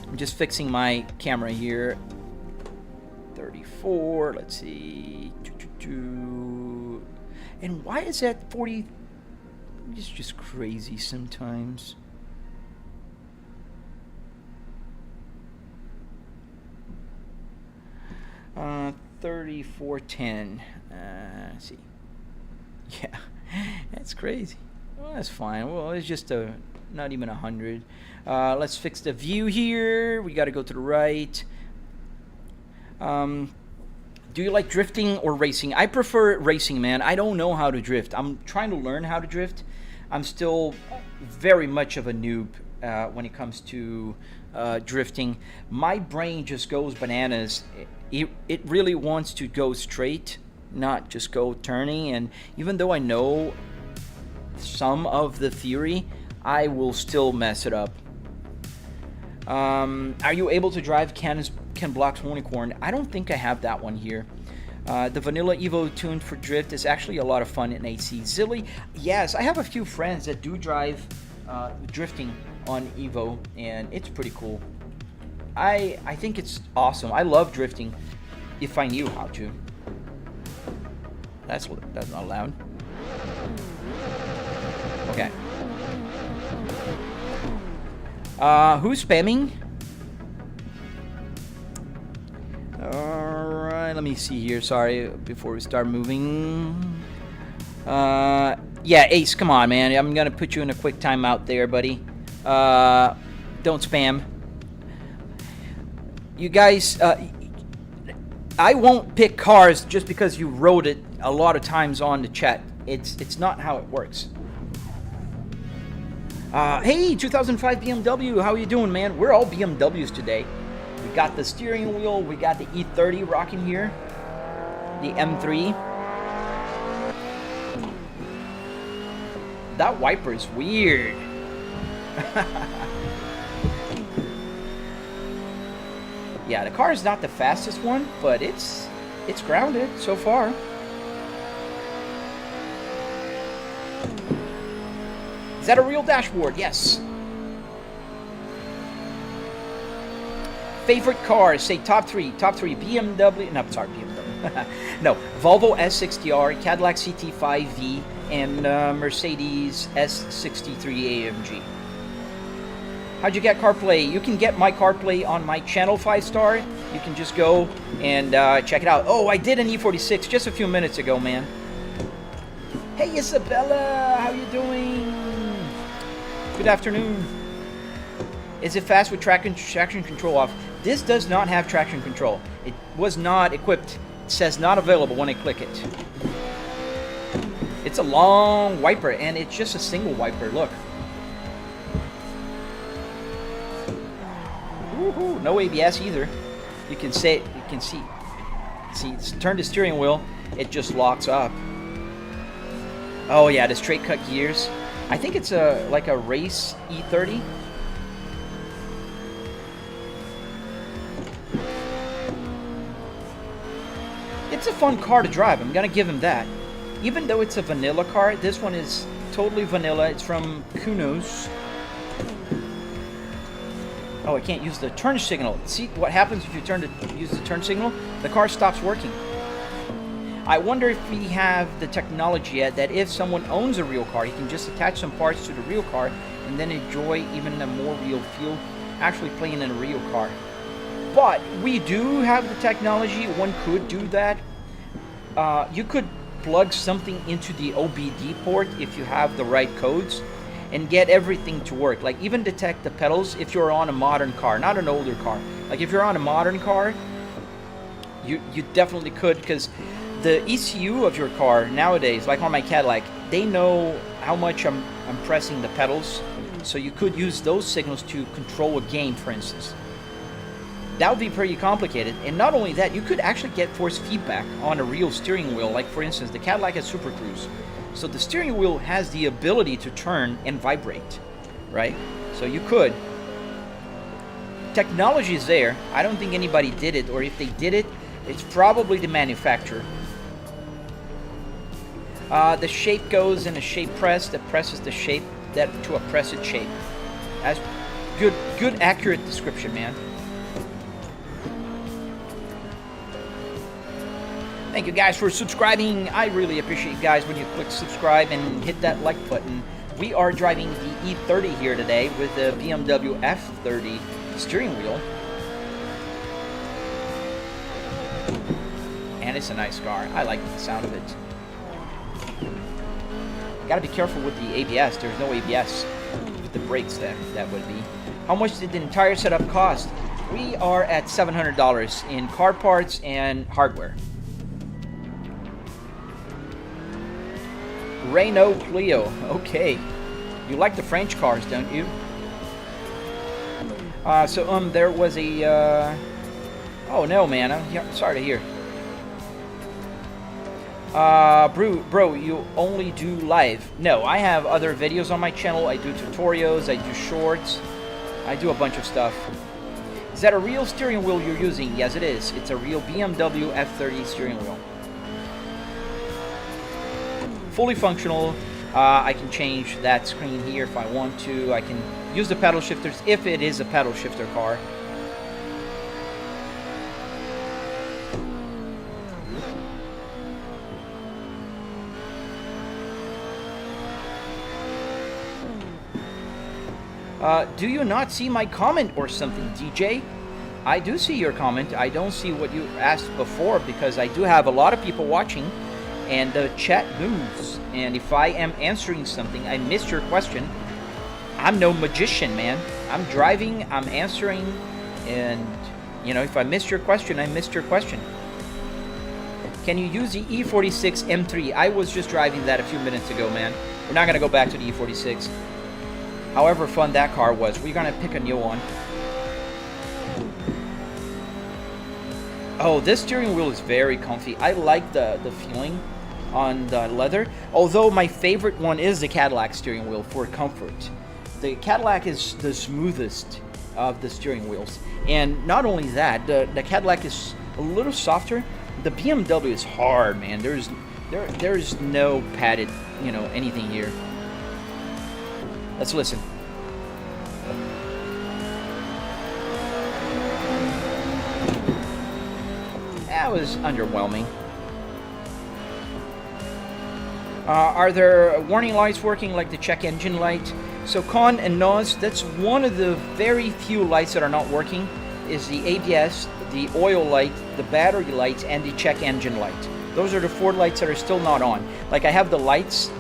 I'm just fixing my camera here. 34. Let's see. And why is that 40? It's just crazy sometimes. 3410. Let's see. Yeah, that's crazy. Well, that's fine. Well, it's just not even 100. Let's fix the view here. We got to go to the right. Do you like drifting or racing? I prefer racing, man. I don't know how to drift. I'm trying to learn how to drift. I'm still very much of a noob when it comes to drifting. My brain just goes bananas. It really wants to go straight, not just go turning. And even though I know some of the theory, I will still mess it up. Are you able to drive Ken Block's Unicorn? I don't think I have that one here. The Vanilla Evo tuned for drift is actually a lot of fun in AC. Zilly, yes, I have a few friends that do drive drifting on Evo, and it's pretty cool. I think it's awesome. I love drifting if I knew how to. That's not loud. Okay. Who's spamming? Alright, let me see here. Sorry, before we start moving. Yeah, Ace, come on, man. I'm gonna put you in a quick timeout there, buddy. Don't spam. You guys, I won't pick cars just because you wrote it a lot of times on the chat. It's not how it works. Hey, 2005 BMW, how you doing, man? We're all BMWs today. We got the steering wheel, we got the E30 rocking here, the M3. That wiper is weird. Yeah, the car is not the fastest one, but it's grounded so far. Is that a real dashboard? Yes. Favorite cars, say top three. Top three, BMW, no, sorry, BMW. No, Volvo S60R, Cadillac CT5V, and Mercedes S63 AMG. How'd you get CarPlay? You can get my CarPlay on my channel 5-star. You can just go and check it out. Oh, I did an E46 just a few minutes ago, man. Hey, Isabella, how you doing? Good afternoon. Is it fast with traction control off? This does not have traction control. It was not equipped. It says not available when I click it. It's a long wiper, and it's just a single wiper. Look. Woohoo! No ABS either. You can see it. You can see. See, turn the steering wheel. It just locks up. Oh yeah, the straight cut gears. I think it's like a race E30. It's a fun car to drive, I'm gonna give him that. Even though it's a vanilla car, this one is totally vanilla. It's from Kunos. Oh, I can't use the turn signal. See what happens if you use the turn signal? The car stops working. I wonder if we have the technology yet that if someone owns a real car, he can just attach some parts to the real car and then enjoy even a more real feel actually playing in a real car. But we do have the technology. One could do that. You could plug something into the OBD port if you have the right codes and get everything to work. Like even detect the pedals if you're on a modern car, not an older car. Like if you're on a modern car, you definitely could, because the ECU of your car nowadays, like on my Cadillac, they know how much I'm pressing the pedals. So you could use those signals to control a game, for instance. That would be pretty complicated. And not only that, you could actually get force feedback on a real steering wheel. Like for instance, the Cadillac has Super Cruise. So the steering wheel has the ability to turn and vibrate, right? So you could. Technology is there. I don't think anybody did it, or if they did it, it's probably the manufacturer. The shape goes in a shape press that presses the shape to a pressed shape. That's good, accurate description, man. Thank you guys for subscribing. I really appreciate you guys when you click subscribe and hit that like button. We are driving the E30 here today with the BMW F30 steering wheel. And it's a nice car. I like the sound of it. Gotta be careful with the ABS. There's no ABS with the brakes that would be. How much did the entire setup cost? We are at $700 in car parts and hardware. Renault Clio. Okay. You like the French cars, don't you? There was a... Oh, no, man. I'm sorry to hear. Bro, you only do live. No, I have other videos on my channel. I do tutorials. I do shorts. I do a bunch of stuff. Is that a real steering wheel you're using? Yes, it is. It's a real BMW F30 steering wheel. Fully functional. I can change that screen here if I want to. I can use the paddle shifters if it is a paddle shifter car. Do you not see my comment or something, DJ? I do see your comment. I don't see what you asked before because I do have a lot of people watching. And the chat moves, and if I am answering something, I missed your question. I'm no magician, man. I'm driving, I'm answering, and you know, if I missed your question, I missed your question. Can you use the E46 M3? I was just driving that a few minutes ago, man. We're not gonna go back to the E46. However fun that car was, we're gonna pick a new one. Oh, this steering wheel is very comfy. I like the feeling on the leather. Although my favorite one is the Cadillac steering wheel for comfort. The Cadillac is the smoothest of the steering wheels. And not only that, the Cadillac is a little softer. The BMW is hard, man. There's no padded, you know, anything here. Let's listen. That was underwhelming. Are there warning lights working like the check engine light? So Con and Nos, that's one of the very few lights that are not working, is the ABS, the oil light, the battery lights, and the check engine light. Those are the 4 lights that are still not on. Like I have the lights.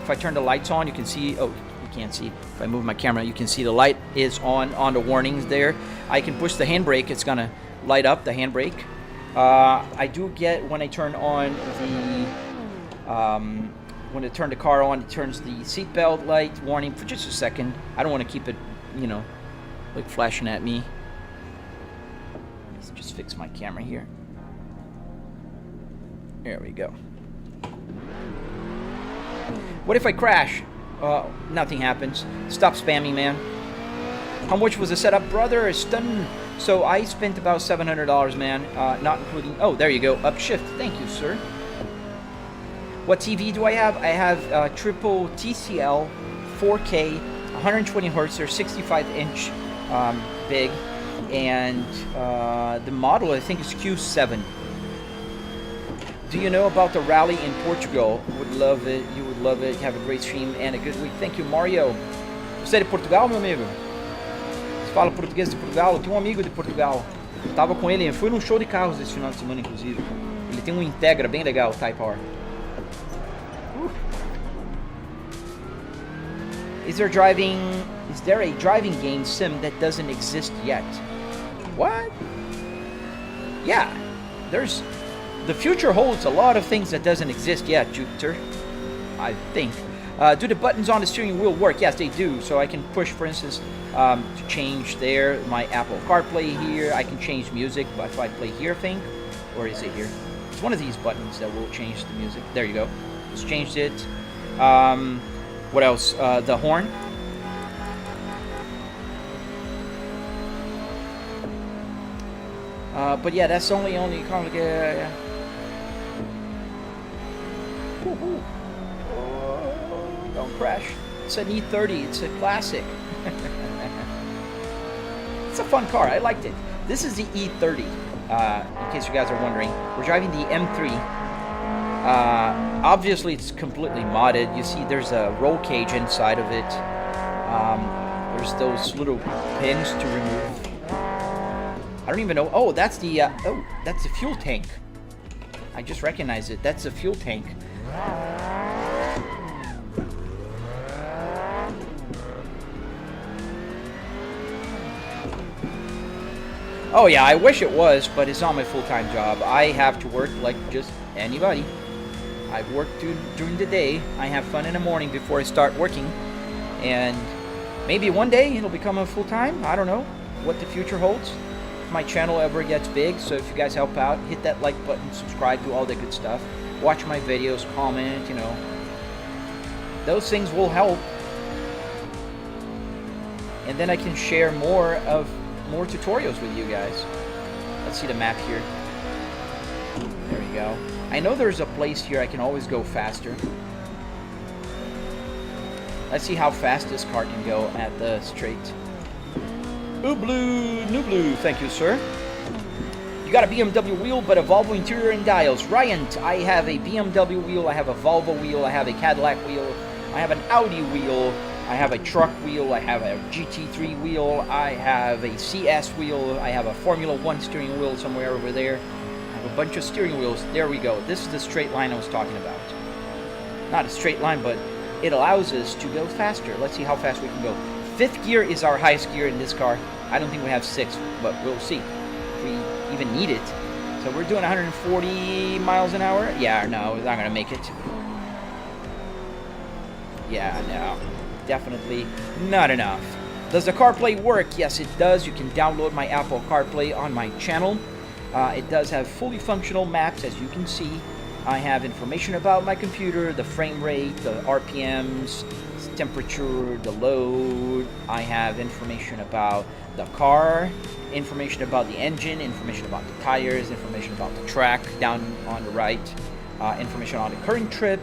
If I turn the lights on, you can see, oh, you can't see. If I move my camera, you can see the light is on the warnings there. I can push the handbrake, it's gonna light up the handbrake. I do get, when I turn on the, when I turn the car on, it turns the seatbelt light warning for just a second. I don't want to keep it, you know, like flashing at me. Let's just fix my camera here. There we go. What if I crash? Nothing happens. Stop spamming, man. How much was the setup, brother? A stun. So I spent about $700, man, not including... Oh, there you go. Upshift. Thank you, sir. What TV do I have? I have triple TCL, 4K, 120 hertz, or 65-inch big, and the model I think is Q7. Do you know about the rally in Portugal? Would love it. You would love it. Have a great stream and a good week. Thank you, Mario. Você é de Portugal, meu amigo? Você fala português de Portugal? Eu tenho um amigo de Portugal. Eu tava com ele. Eu fui num show de carros esse final de semana, inclusive. Ele tem um Integra bem legal, Type R. Is there a driving game sim that doesn't exist yet? What? Yeah, the future holds a lot of things that doesn't exist yet, Jupiter, I think. Do the buttons on the steering wheel work? Yes, they do. So I can push, for instance, to change my Apple CarPlay here. I can change music if I play here, I think. Or is it here? It's one of these buttons that will change the music. There you go. Just changed it. What else? The horn. But yeah, that's only complicated. Oh, don't crash. It's an E30. It's a classic. It's a fun car. I liked it. This is the E30. In case you guys are wondering, we're driving the M3. Obviously, it's completely modded. You see, there's a roll cage inside of it. There's those little pins to remove. I don't even know. Oh, that's the that's the fuel tank. I just recognized it. That's the fuel tank. Oh yeah, I wish it was, but it's not my full-time job. I have to work like just anybody. I work during the day. I have fun in the morning before I start working. And maybe one day it'll become a full-time. I don't know what the future holds. If my channel ever gets big, so if you guys help out, hit that like button, subscribe, do all the good stuff. Watch my videos, comment, you know. Those things will help. And then I can share more tutorials with you guys. Let's see the map here. There you go. I know there's a place here I can always go faster. Let's see how fast this car can go at the straight. Nublu, thank you, sir. You got a BMW wheel, but a Volvo interior and dials. Ryan, I have a BMW wheel, I have a Volvo wheel, I have a Cadillac wheel, I have an Audi wheel, I have a truck wheel, I have a GT3 wheel, I have a CS wheel, I have a Formula 1 steering wheel somewhere over there. I have a bunch of steering wheels. There we go. This is the straight line I was talking about. Not a straight line, but it allows us to go faster. Let's see how fast we can go. 5th gear is our highest gear in this car. I don't think we have 6th, but we'll see if we even need it. So we're doing 140 miles an hour. Yeah, no, we're not going to make it. Yeah, no. Definitely not enough. Does the CarPlay work? Yes, it does. You can download my Apple CarPlay on my channel. It does have fully functional maps, as you can see. I have information about my computer, the frame rate, the RPMs, temperature, the load. I have information about the car, information about the engine, information about the tires, information about the track down on the right, information on the current trip.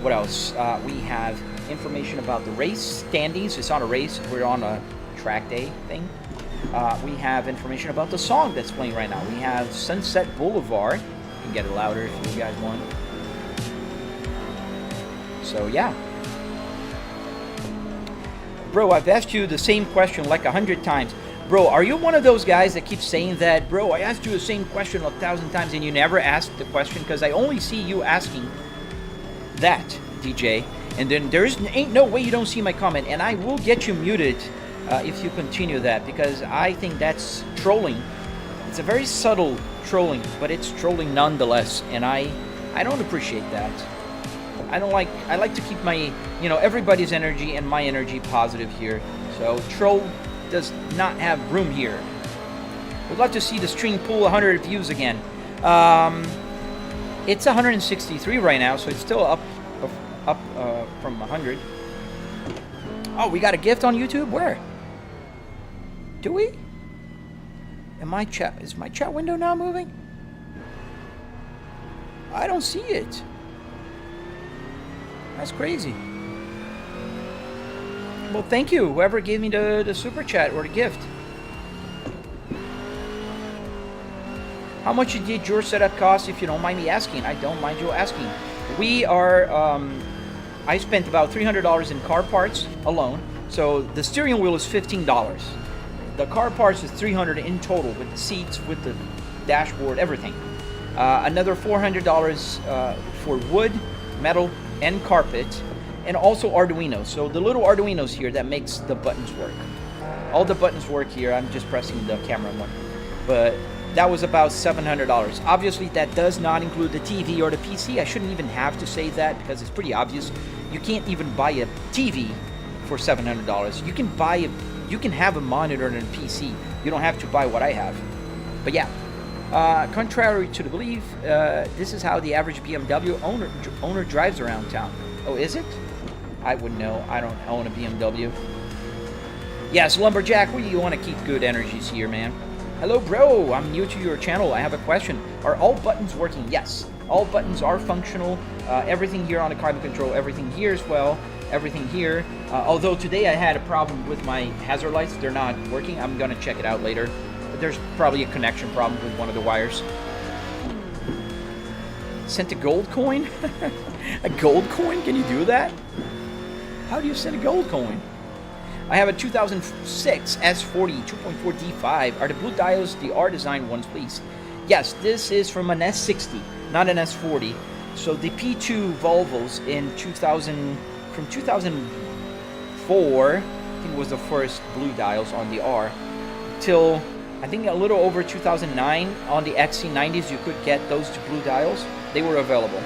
What else? We have information about the race standings. It's on a race. We're on a track day thing. We have information about the song that's playing right now. We have Sunset Boulevard. You can get it louder if you guys want. So yeah. Bro, I've asked you the same question like 100 times. Bro, are you one of those guys that keeps saying that? Bro, I asked you the same question 1,000 times and you never asked the question? Because I only see you asking that, DJ. And then ain't no way you don't see my comment. And I will get you muted if you continue that. Because I think that's trolling. It's a very subtle trolling, but it's trolling nonetheless. And I don't appreciate that. I like to keep my, everybody's energy and my energy positive here. So troll does not have room here. Would love to see the stream pull 100 views again. It's 163 right now, so it's still up from 100. Oh, we got a gift on YouTube? Where? Do we? Is my chat window now moving? I don't see it. That's crazy. Well, thank you, whoever gave me the super chat or the gift. How much did your setup cost, if you don't mind me asking? I don't mind you asking. We are, I spent about $300 in car parts alone. So the steering wheel is $15. The car parts is $300 in total with the seats, with the dashboard, everything. Another $400 for wood, metal, and carpet, and also Arduinos. So the little Arduinos here that makes the buttons work. All the buttons work here. I'm just pressing the camera one. But that was about $700. Obviously, that does not include the TV or the PC. I shouldn't even have to say that because it's pretty obvious. You can't even buy a TV for $700. You can have a monitor and a PC. You don't have to buy what I have. But yeah. Contrary to the belief, this is how the average BMW owner drives around town. Oh, is it? I wouldn't know. I don't own a BMW. Yes, Lumberjack, you want to keep good energies here, man. Hello, bro. I'm new to your channel. I have a question. Are all buttons working? Yes. All buttons are functional. Everything here on the climate control, everything here as well. Everything here. Although today I had a problem with my hazard lights. They're not working. I'm going to check it out later. There's probably a connection problem with one of the wires. Sent a gold coin? A gold coin? Can you do that? How do you send a gold coin? I have a 2006 S40 2.4 D5. Are the blue diodes the R design ones, please? Yes, this is from an S60, not an S40. So the P2 Volvos in from 2004, I think was the first blue diodes on the R, till I think a little over 2009 on the XC90s you could get those two blue dials. They were available.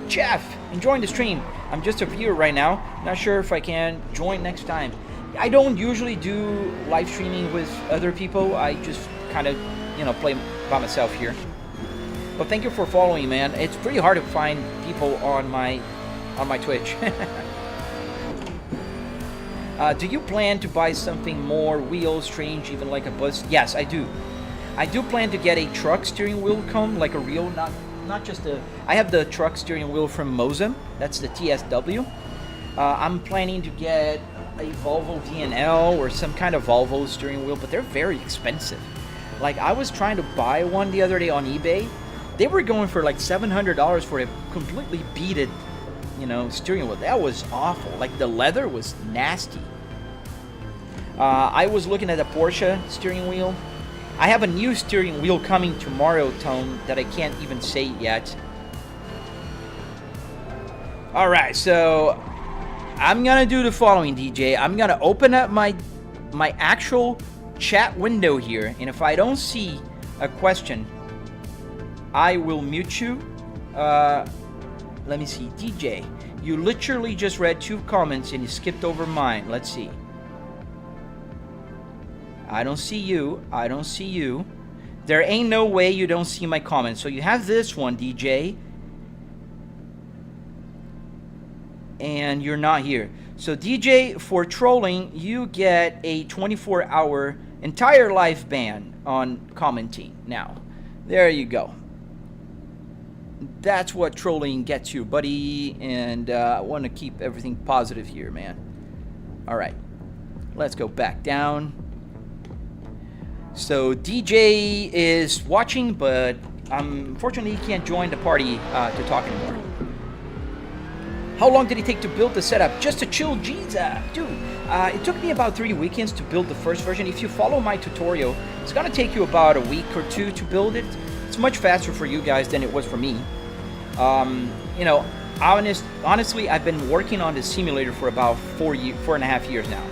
Jeff, enjoying the stream. I'm just a viewer right now. Not sure if I can join next time. I don't usually do live streaming with other people. I just kind of, play by myself here. But thank you for following, man. It's pretty hard to find people on my Twitch. Do you plan to buy something more wheels, strange, even like a bus? Yes, I do. I do plan to get a truck steering wheel comb, like a real, not just a... I have the truck steering wheel from Moza. That's the TSW. I'm planning to get a Volvo VNL or some kind of Volvo steering wheel, but they're very expensive. Like, I was trying to buy one the other day on eBay. They were going for like $700 for a completely beaded, steering wheel. That was awful. Like, the leather was nasty. I was looking at a Porsche steering wheel. I have a new steering wheel coming tomorrow, Tone, that I can't even say yet. Alright, so I'm gonna do the following, DJ. I'm gonna open up my actual chat window here, and if I don't see a question, I will mute you. Let me see. DJ, you literally just read 2 comments and you skipped over mine. Let's see. I don't see you. I don't see you. There ain't no way you don't see my comments. So you have this one, DJ. And you're not here. So DJ, for trolling, you get a 24-hour entire life ban on commenting. Now, there you go. That's what trolling gets you, buddy. And I want to keep everything positive here, man. All right, let's go back down. So DJ is watching, but unfortunately he can't join the party to talk anymore. How long did it take to build the setup? Just a chill Jesus, dude. It took me about 3 weekends to build the first version. If you follow my tutorial, it's gonna take you about a week or two to build it. It's much faster for you guys than it was for me. You know, honestly, I've been working on this simulator for about 4.5 years now.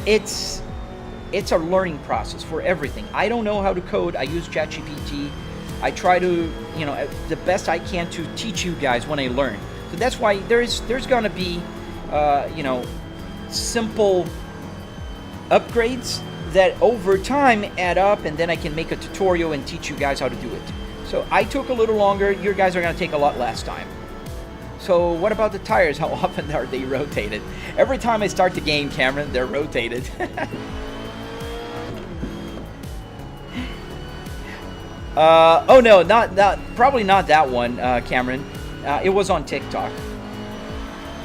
It's a learning process for everything. I don't know how to code. I use ChatGPT. I try to, you know, the best I can to teach you guys when I learn. So that's why there's gonna be, you know, simple upgrades that over time add up, and then I can make a tutorial and teach you guys how to do it. So I took a little longer. You guys are gonna take a lot less time. So what about the tires? How often are they rotated? Every time I start the game, Cameron, they're rotated. Oh no, probably not that one, Cameron. It was on TikTok.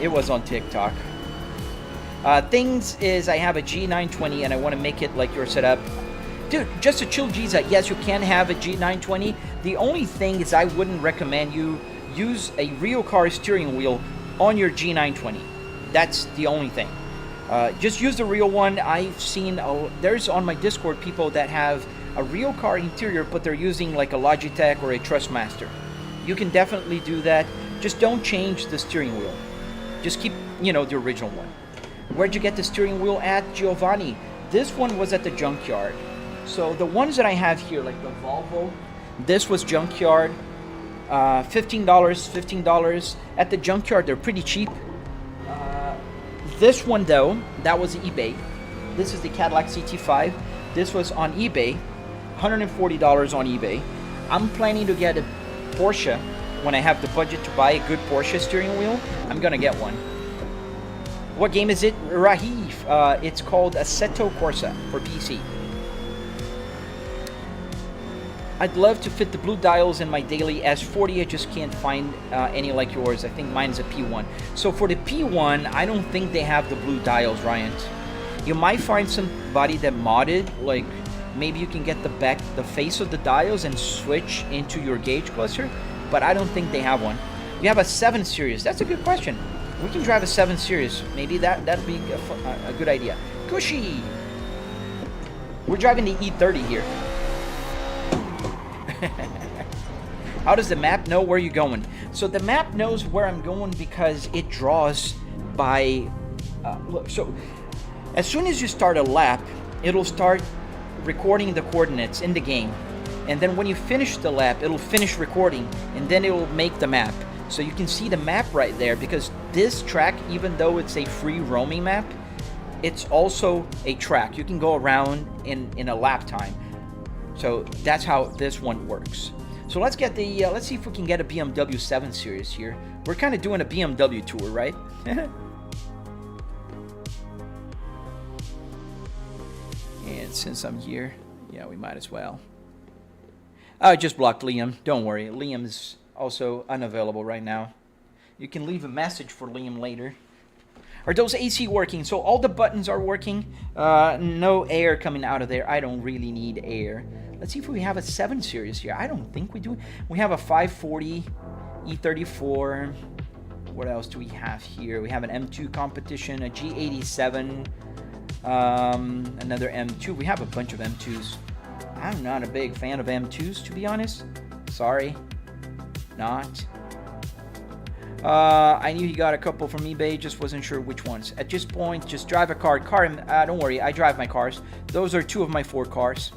It was on TikTok. Things is, I have a G920 and I want to make it like your setup. Dude, just a chill Giza. Yes, you can have a G920. The only thing is I wouldn't recommend you use a real car steering wheel on your G920. That's the only thing. Just use the real one. I've seen, there's on my Discord people that have a real car interior, but they're using like a Logitech or a Trustmaster. You can definitely do that. Just don't change the steering wheel. Just keep, you know, the original one. Where'd you get the steering wheel at, Giovanni? This one was at the Junkyard. So the ones that I have here, like the Volvo, this was Junkyard. $15 at the Junkyard. They're pretty cheap. This one though, that was eBay. This is the Cadillac CT5. This was on eBay, $140 on eBay. I'm planning to get a Porsche when I have the budget to buy a good Porsche steering wheel. I'm gonna get one. What game is it, Rahif? It's called Assetto Corsa for PC. I'd love to fit the blue dials in my daily S40. I just can't find any like yours. I think mine is a P1. So for the P1, I don't think they have the blue dials, Ryan. You might find somebody that modded, like maybe you can get the face of the dials and switch into your gauge cluster, but I don't think they have one. You have a 7 Series. That's a good question. We can drive a 7 Series. Maybe that'd be a good idea. Cushy! We're driving the E30 here. How does the map know where you're going? So the map knows where I'm going because it draws by... so as soon as you start a lap, it'll start recording the coordinates in the game. And then when you finish the lap, it'll finish recording, and then it'll make the map. So you can see the map right there, because this track, even though it's a free roaming map, it's also a track. You can go around in a lap time. So that's how this one works. So let's get the, let's see if we can get a BMW 7 Series here. We're kind of doing a BMW tour, right? And since I'm here, yeah, we might as well. I just blocked Liam. Don't worry, Liam is also unavailable right now. You can leave a message for Liam later. Are those AC working? So all the buttons are working. No air coming out of there. I don't really need air. Let's see if we have a 7 Series here. I don't think we do. We have a 540 E34. What else do we have here? We have an M2 competition, a G87, another M2. We have a bunch of M2s. I'm not a big fan of M2s, to be honest. Sorry. Not. I knew he got a couple from eBay, just wasn't sure which ones. At this point, just drive a car. Don't worry, I drive my cars. Those are 2 of my 4 cars.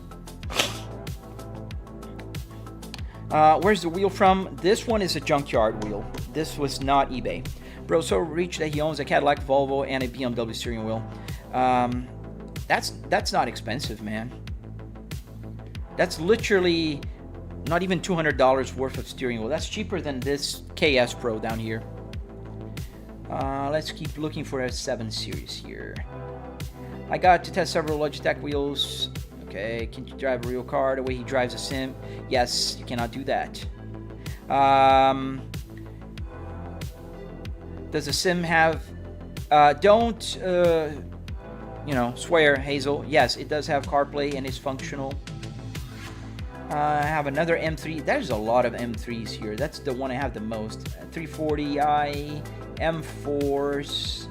Where's the wheel from? This one is a Junkyard wheel. This was not eBay. Bro, so rich that he owns a Cadillac, Volvo, and a BMW steering wheel. That's not expensive, man. That's literally not even $200 worth of steering wheel. That's cheaper than this KS Pro down here. Let's keep looking for a 7 Series here. I got to test several Logitech wheels. Okay, can you drive a real car the way he drives a sim? Yes, you cannot do that. Does the sim have... don't, you know, swear, Hazel. Yes, it does have CarPlay and is functional. I have another M3. There's a lot of M3s here. That's the one I have the most. 340i, M4s,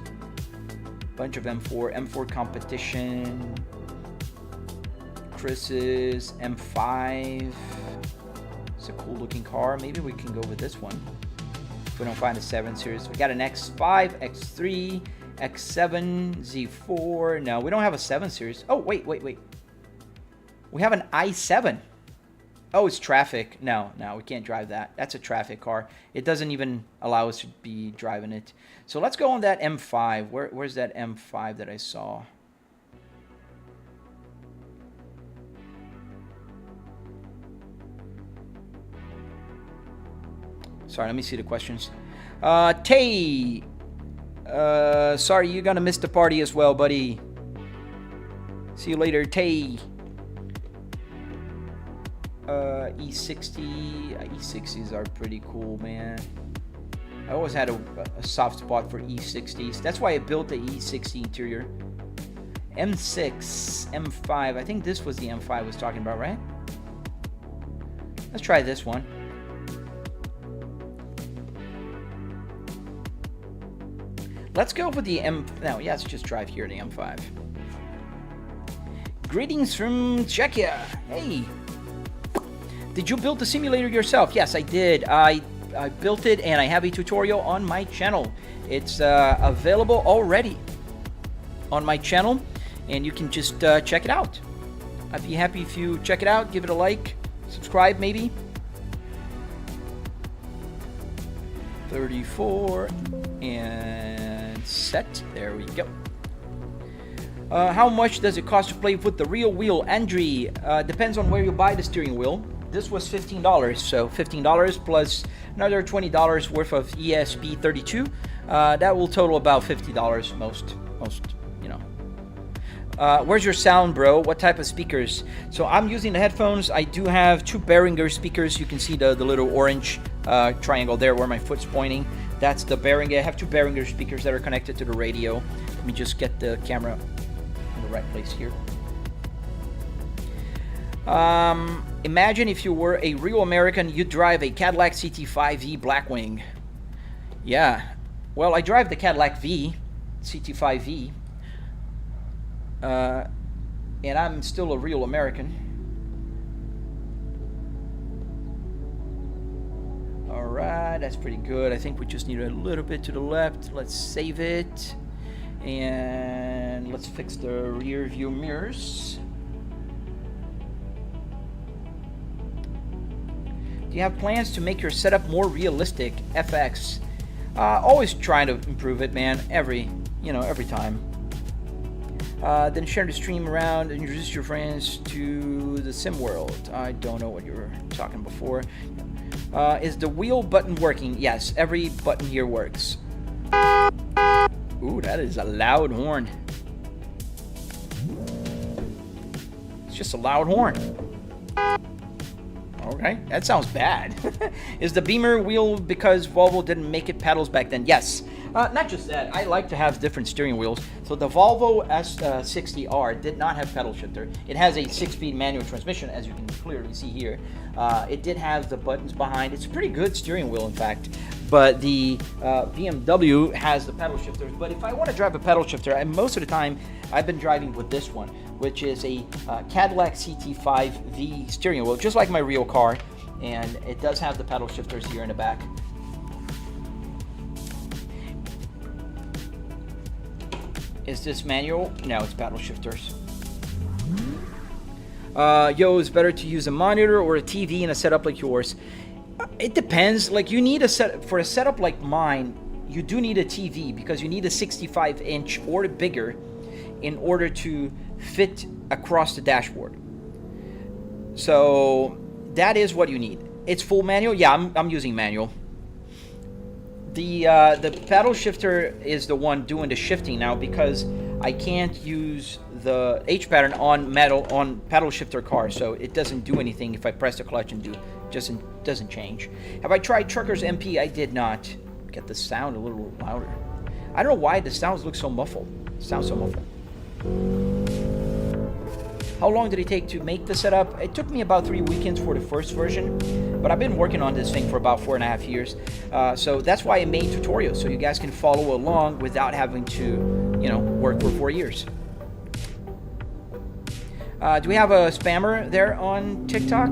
bunch of M4 competition. Chris's M5. It's a cool looking car. Maybe we can go with this one if we don't find a 7 Series. We got an X5, X3, X7, Z4. No, we don't have a 7 Series. Oh, wait. We have an i7. Oh, it's traffic. No, we can't drive that. That's a traffic car. It doesn't even allow us to be driving it. So let's go on that M5. Where's that M5 that I saw? Sorry, let me see the questions. Tay. Sorry, you're gonna miss the party as well, buddy. See you later, Tay. E60s are pretty cool, man. I always had a soft spot for E60s. That's why I built the E60 interior. M6, M5. I think this was the M5 I was talking about, right? Let's try this one. Let's go with the M... No, yeah, let's just drive here, the M5. Greetings from Czechia. Hey. Did you build the simulator yourself? Yes, I did. I built it, and I have a tutorial on my channel. It's available already on my channel, and you can just check it out. I'd be happy if you check it out, give it a like, subscribe maybe. 34 and set. There we go. How much does it cost to play with the real wheel, Andre? Depends on where you buy the steering wheel. This was $15, so $15 plus another $20 worth of ESP32. That will total about $50 most, you know. Where's your sound, bro? What type of speakers? So I'm using the headphones. I do have 2 Behringer speakers. You can see the little orange triangle there where my foot's pointing. That's the Behringer. I have 2 Behringer speakers that are connected to the radio. Let me just get the camera in the right place here. Imagine if you were a real American, you'd drive a Cadillac CT5V Blackwing. Yeah. Well, I drive the Cadillac V, CT5V. And I'm still a real American. Alright, that's pretty good. I think we just need a little bit to the left. Let's save it. And let's fix the rear view mirrors. Do you have plans to make your setup more realistic? FX. Always trying to improve it, man. Every time. Then share the stream around and introduce your friends to the sim world. I don't know what you were talking before. Is the wheel button working? Yes, every button here works. Ooh, that is a loud horn. It's just a loud horn. Okay, that sounds bad. Is the Beamer wheel because Volvo didn't make it pedals back then? Yes. Not just that, I like to have different steering wheels. So the Volvo S60R did not have pedal shifter. It has a 6-speed manual transmission, as you can clearly see here. It did have the buttons behind. It's a pretty good steering wheel, in fact. But the BMW has the pedal shifters. But if I want to drive a pedal shifter, most of the time I've been driving with this one, which is a Cadillac CT5V steering wheel, just like my real car. And it does have the pedal shifters here in the back. Is this manual? No, it's paddle shifters. Yo, it's better to use a monitor or a TV in a setup like yours. It depends. Like, you need a for a setup like mine, you do need a TV because you need a 65-inch or bigger in order to fit across the dashboard. So that is what you need. It's full manual. Yeah, I'm using manual. The paddle shifter is the one doing the shifting now because I can't use the H pattern on paddle shifter car, so it doesn't do anything if I press the clutch and doesn't change. Have I tried Truckers MP? I did not. Get the sound a little louder. I don't know why the sounds look so muffled. Sounds so muffled. How long did it take to make the setup? It took me about 3 weekends for the first version, but I've been working on this thing for about 4.5 years. So that's why I made tutorials, so you guys can follow along without having to, you know, work for 4 years. Do we have a spammer there on TikTok?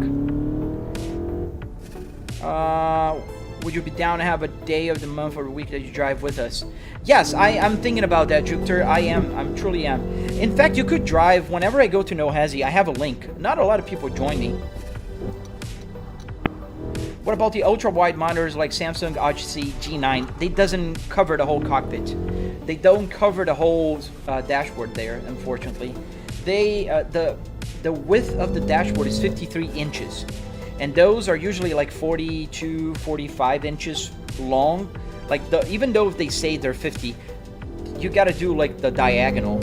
Would you be down to have a day of the month or a week that you drive with us? Yes, I'm thinking about that, Jupiter. I'm truly am. In fact, you could drive whenever I go to Nohazi. I have a link. Not a lot of people join me. What about the ultra-wide monitors like Samsung Odyssey G9? They doesn't cover the whole cockpit. They don't cover the whole dashboard there, unfortunately. The width of the dashboard is 53 inches. And those are usually like 42, 45 inches long. Like even though they say they're 50, you gotta do like the diagonal.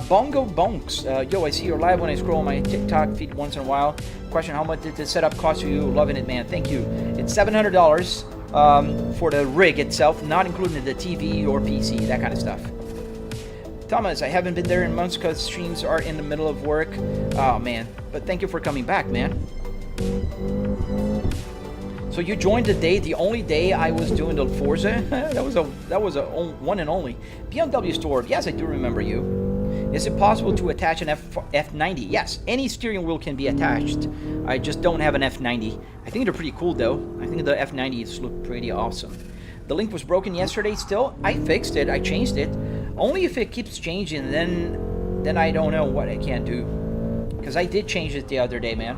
Bongo Bonks. Yo, I see you're live when I scroll my TikTok feed once in a while. Question, how much did the setup cost you? Loving it, man. Thank you. It's $700 for the rig itself, not including the TV or PC, that kind of stuff. Thomas, I haven't been there in months because streams are in the middle of work. Oh, man. But thank you for coming back, man. So you joined the only day I was doing the Forza? that was a one and only. BMW store, yes, I do remember you. Is it possible to attach an F90? Yes, any steering wheel can be attached. I just don't have an F90. I think they're pretty cool though. I think the F90s look pretty awesome. The link was broken yesterday still. I fixed it, I changed it. Only if it keeps changing, then I don't know what I can do. Because I did change it the other day, man.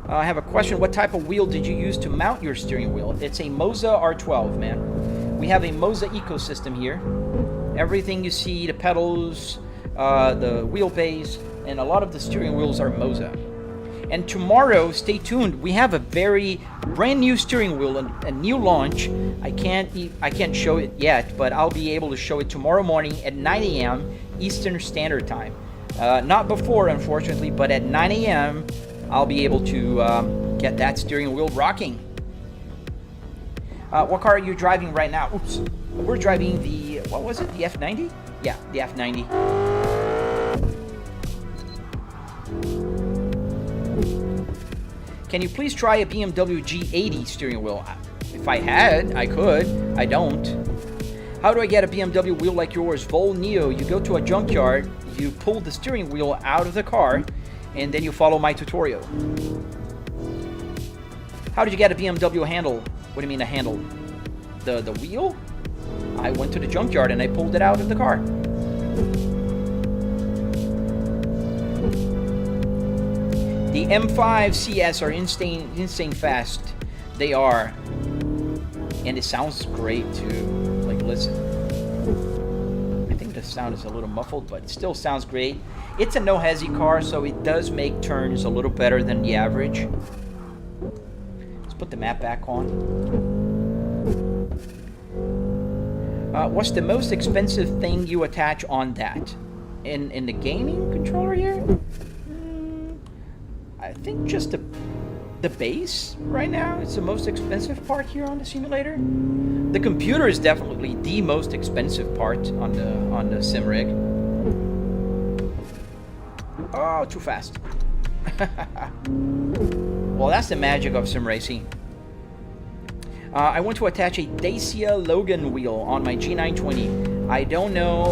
I have a question. What type of wheel did you use to mount your steering wheel? It's a Moza R12, man. We have a Moza ecosystem here. Everything you see, the pedals, the wheelbase, and a lot of the steering wheels are Moza. And tomorrow, stay tuned. We have a very brand new steering wheel, a new launch. I can't show it yet, but I'll be able to show it tomorrow morning at 9 a.m. Eastern Standard Time. Not before, unfortunately, but at 9 a.m. I'll be able to get that steering wheel rocking. What car are you driving right now? Oops. We're driving the, what was it? The F90? Yeah, the F90. Can you please try a BMW G80 steering wheel? If I had, I could. I don't. How do I get a BMW wheel like yours? Vol Neo, you go to a junkyard, you pull the steering wheel out of the car, and then you follow my tutorial. How did you get a BMW handle? What do you mean a handle? The wheel? I went to the junkyard and I pulled it out of the car. The M5 CS are insane fast. They are. And it sounds great too. Like, listen. I think the sound is a little muffled, but it still sounds great. It's a no-hezzy car, so it does make turns a little better than the average. Let's put the map back on. What's the most expensive thing you attach on that? In the gaming controller here? I think just the base right now is the most expensive part here on the simulator. The computer is definitely the most expensive part on the sim rig. Oh, too fast. Well, that's the magic of sim racing. I want to attach a Dacia Logan wheel on my G920. I don't know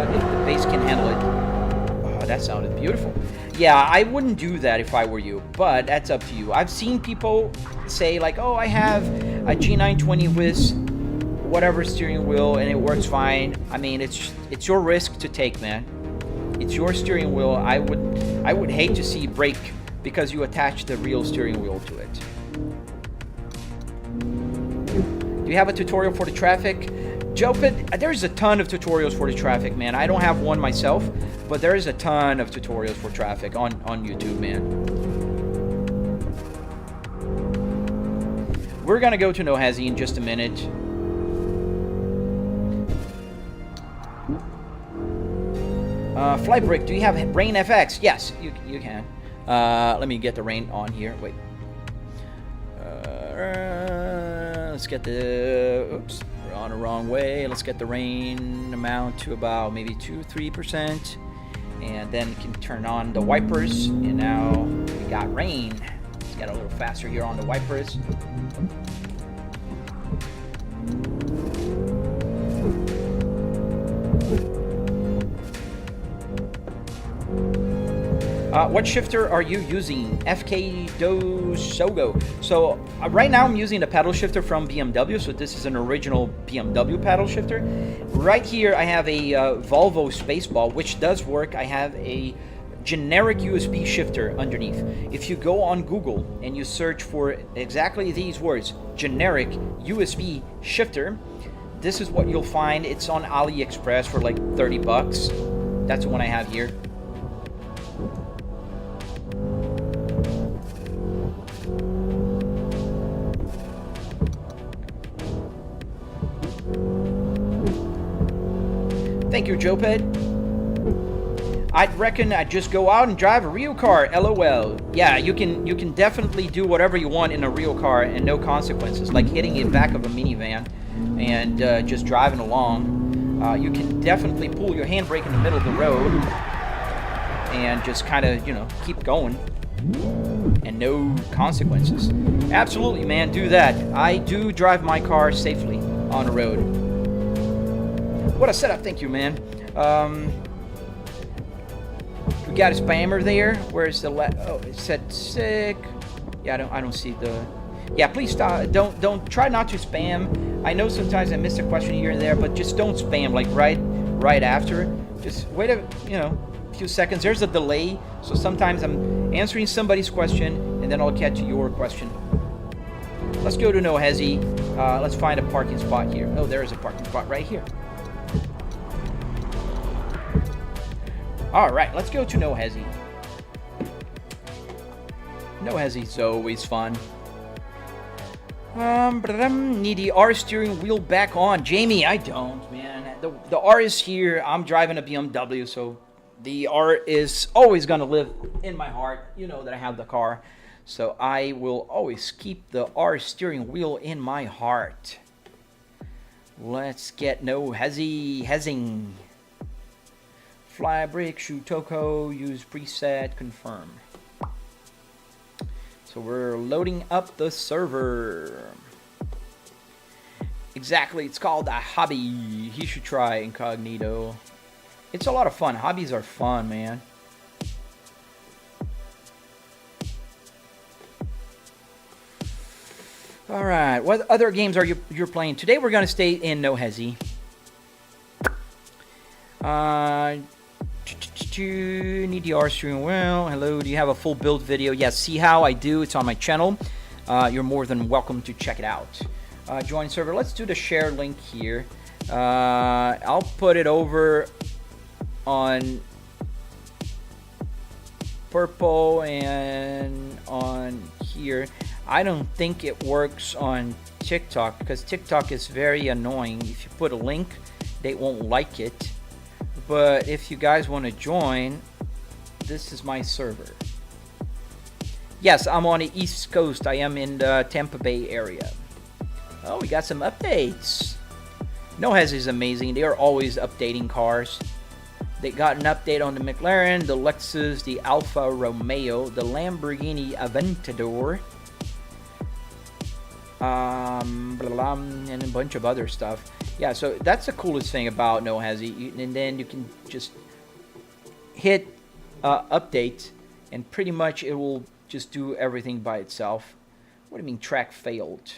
if the base can handle it. Oh, that sounded beautiful. Yeah, I wouldn't do that if I were you, but that's up to you. I've seen people say like, oh, I have a G920 with whatever steering wheel and it works fine. I mean, it's your risk to take, man. It's your steering wheel. I would hate to see break because you attach the real steering wheel to it. Do you have a tutorial for the traffic? Jopit, there's a ton of tutorials for the traffic, man. I don't have one myself, but there is a ton of tutorials for traffic on YouTube, man. We're gonna go to No Hezzy in just a minute. Flybrick, do you have Rain FX? Yes, you can. Let me get the rain on here. Wait. Let's get the... Oops, we're on the wrong way. Let's get the rain amount to about maybe 2-3%. And then we can turn on the wipers. And now we got rain. Let's get a little faster here on the wipers. What shifter are you using? FK Dosogo. So right now I'm using the paddle shifter from BMW. So this is an original BMW paddle shifter. Right here I have a Volvo Spaceball, which does work. I have a generic USB shifter underneath. If you go on Google and you search for exactly these words, generic USB shifter, this is what you'll find. It's on AliExpress for like 30 bucks. That's the one I have here. Thank you, Joped. I'd reckon I'd just go out and drive a real car, LOL. Yeah, you can definitely do whatever you want in a real car and no consequences, like hitting the back of a minivan and just driving along. You can definitely pull your handbrake in the middle of the road and just kind of, you know, keep going and no consequences. Absolutely, man, do that. I do drive my car safely on the road. What a setup, thank you, man. We got a spammer there. Where's the oh, it said sick. Yeah, I don't see the. Yeah, please stop. Don't try not to spam. I know sometimes I miss a question here and there, but just don't spam like right after. Just wait a few seconds. There's a delay, so sometimes I'm answering somebody's question and then I'll catch your question. Let's go to No Hezzy. Let's find a parking spot here. Oh, there is a parking spot right here. All right, let's go to No Hezzy. No Hezzy's always fun. Need the R steering wheel back on. Jamie, I don't, man. The R is here. I'm driving a BMW, so the R is always going to live in my heart. You know that I have the car. So I will always keep the R steering wheel in my heart. Let's get No Hezzing. Fly brick, shoot Toko, use preset, confirm. So we're loading up the server. Exactly, it's called a hobby. He should try incognito. It's a lot of fun. Hobbies are fun, man. All right, what other games are you're playing? Today we're gonna stay in No Hezzy. Need the R steering wheel. Hello, do you have a full build video? Yes, see how I do. It's on my channel. You're more than welcome to check it out. Join server. Let's do the share link here. I'll put it over on purple and on here. I don't think it works on TikTok because TikTok is very annoying. If you put a link, they won't like it. But if you guys want to join, this is my server. Yes, I'm on the East Coast. I am in the Tampa Bay area. Oh, we got some updates. No Hezzy is amazing. They are always updating cars. They got an update on the McLaren, the Lexus, the Alfa Romeo, the Lamborghini Aventador, and a bunch of other stuff. Yeah, so that's the coolest thing about No Hezzy. And then you can just hit update, and pretty much it will just do everything by itself. What do you mean track failed?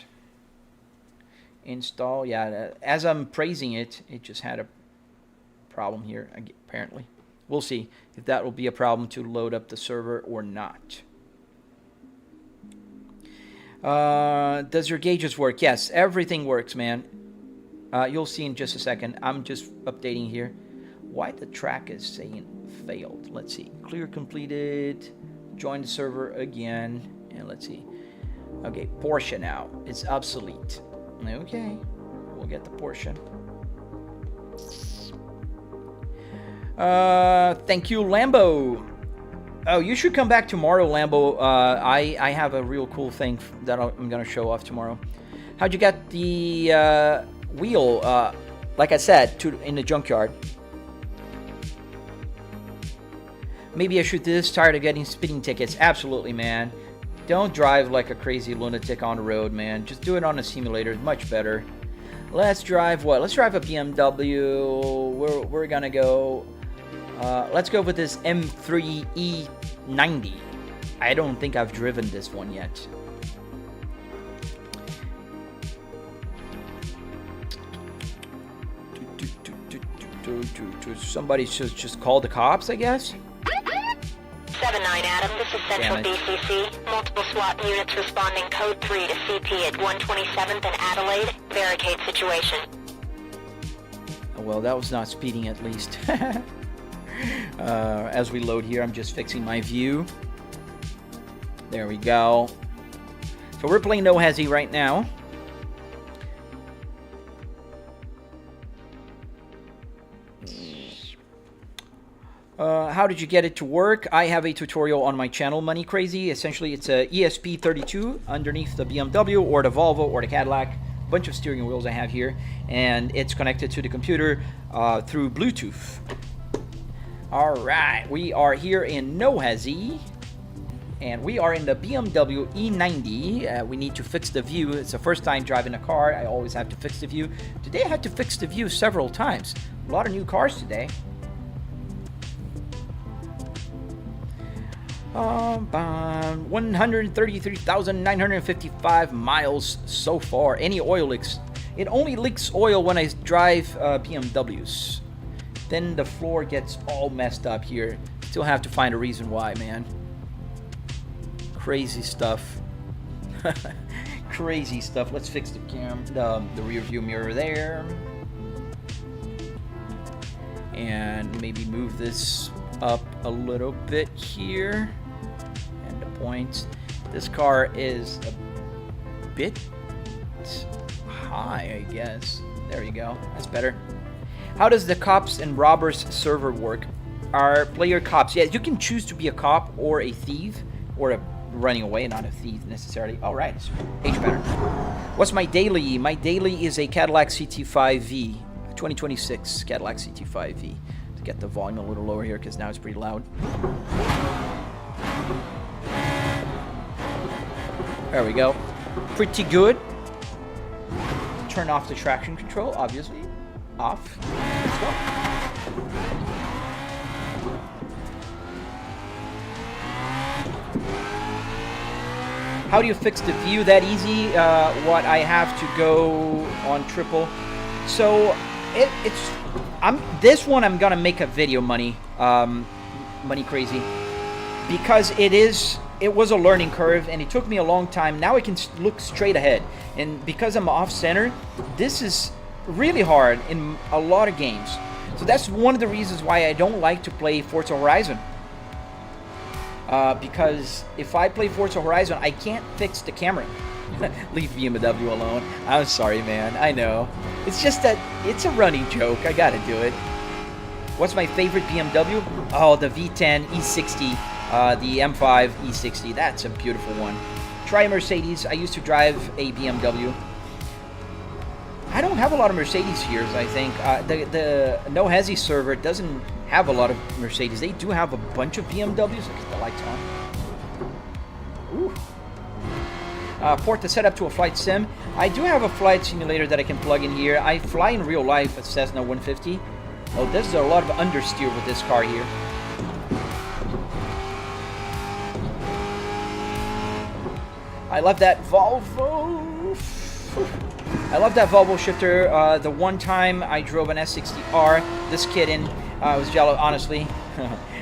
Install, yeah, as I'm praising it, it just had a problem here, apparently. We'll see if that will be a problem to load up the server or not. Does your gauges work? Yes, everything works, man. You'll see in just a second. I'm just updating here. Why the track is saying failed? Let's see. Clear completed. Join the server again. And let's see. Okay, Porsche now. It's obsolete. Okay, we'll get the Porsche. Thank you, Lambo. Oh, you should come back tomorrow, Lambo. I have a real cool thing that I'm gonna show off tomorrow. How'd you get the wheel? Like I said, in the junkyard. Maybe I should do this. Tired of getting speeding tickets. Absolutely, man. Don't drive like a crazy lunatic on the road, man. Just do it on a simulator. It's much better. Let's drive what? Let's drive a BMW. We're gonna go. Let's go with this M3E90. I don't think I've driven this one yet. Somebody should just call the cops, I guess. 7-9 Adam, this is Central BCC. Multiple SWAT units responding code 3 to CP at 127th and Adelaide. Barricade situation. Well, that was not speeding at least. As we load here, I'm just fixing my view. There we go. So we're playing No Hezzy right now. How did you get it to work? I have a tutorial on my channel, Money Crazy. Essentially, it's a ESP32 underneath the BMW or the Volvo or the Cadillac. Bunch of steering wheels I have here, and it's connected to the computer through Bluetooth. All right, we are here in No Hezzy, and we are in the BMW E90. We need to fix the view. It's the first time driving a car. I always have to fix the view. Today I had to fix the view several times. A lot of new cars today. 133,955 miles so far. Any oil leaks? It only leaks oil when I drive BMWs. Then the floor gets all messed up here. Still have to find a reason why, man. Crazy stuff. Crazy stuff. Let's fix the the rear view mirror there. And maybe move this up a little bit here. And the points. This car is a bit high, I guess. There you go. That's better. How does the cops and robbers server work? Are player cops? Yeah, you can choose to be a cop or a thief or a running away, not a thief necessarily. All right, H pattern. What's my daily? My daily is a Cadillac CT5V, 2026 Cadillac CT5V. To get the volume a little lower here because now it's pretty loud. There we go. Pretty good. Turn off the traction control, obviously. Off. Let's go. How do you fix the view that easy? What I have to go on triple. So this one I'm gonna make a video, Money Crazy, because it was a learning curve and it took me a long time. Now I can look straight ahead, and because I'm off center, this is really hard in a lot of games. So that's one of the reasons why I don't like to play Forza Horizon. Because if I play Forza Horizon, I can't fix the camera. Leave BMW alone. I'm sorry, man. I know. It's just that it's a running joke. I gotta do it. What's my favorite BMW? Oh, the V10 E60, the M5 E60. That's a beautiful one. Try Mercedes. I used to drive a BMW. I don't have a lot of Mercedes here, I think. The No Hezzy server doesn't have a lot of Mercedes. They do have a bunch of BMWs. Look at the lights on. Ooh. Port the setup to a flight sim. I do have a flight simulator that I can plug in here. I fly in real life a Cessna 150. Oh, there's a lot of understeer with this car here. I love that Volvo. I love that Volvo shifter. The one time I drove an S60R, this kid I was jealous, honestly.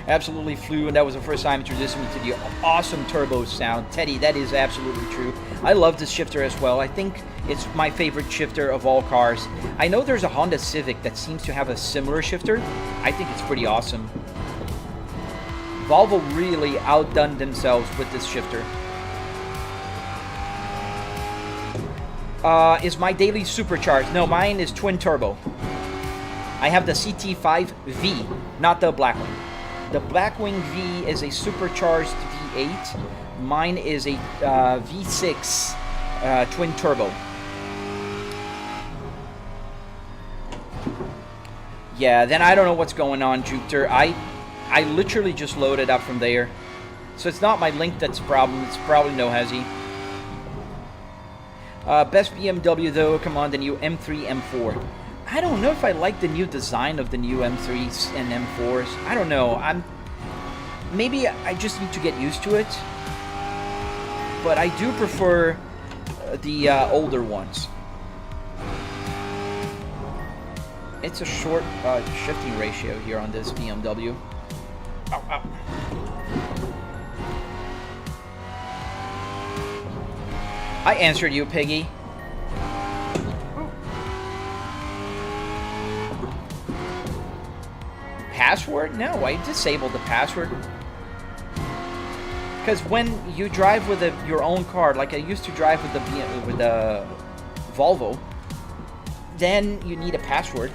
Absolutely flew, and that was the first time introducing me to the awesome turbo sound. Teddy, that is absolutely true. I love this shifter as well. I think it's my favorite shifter of all cars. I know there's a Honda Civic that seems to have a similar shifter. I think it's pretty awesome. Volvo really outdone themselves with this shifter. is my daily supercharged. No, mine is twin turbo. I have the CT5V, not the Blackwing. The Blackwing V is a supercharged V8. Mine is a V6 twin turbo. Yeah, then I don't know what's going on, Jupiter. I literally just loaded up from there. So it's not my link that's the problem. It's probably no hezzy. Best BMW though, come on, the new M3, M4. I don't know if I like the new design of the new M3s and M4s. I don't know. Maybe I just need to get used to it. But I do prefer the older ones. It's a short shifting ratio here on this BMW. Ow, ow. I answered you, Piggy. Password? No, I disabled the password. Because when you drive with your own car, like I used to drive with the Volvo, then you need a password.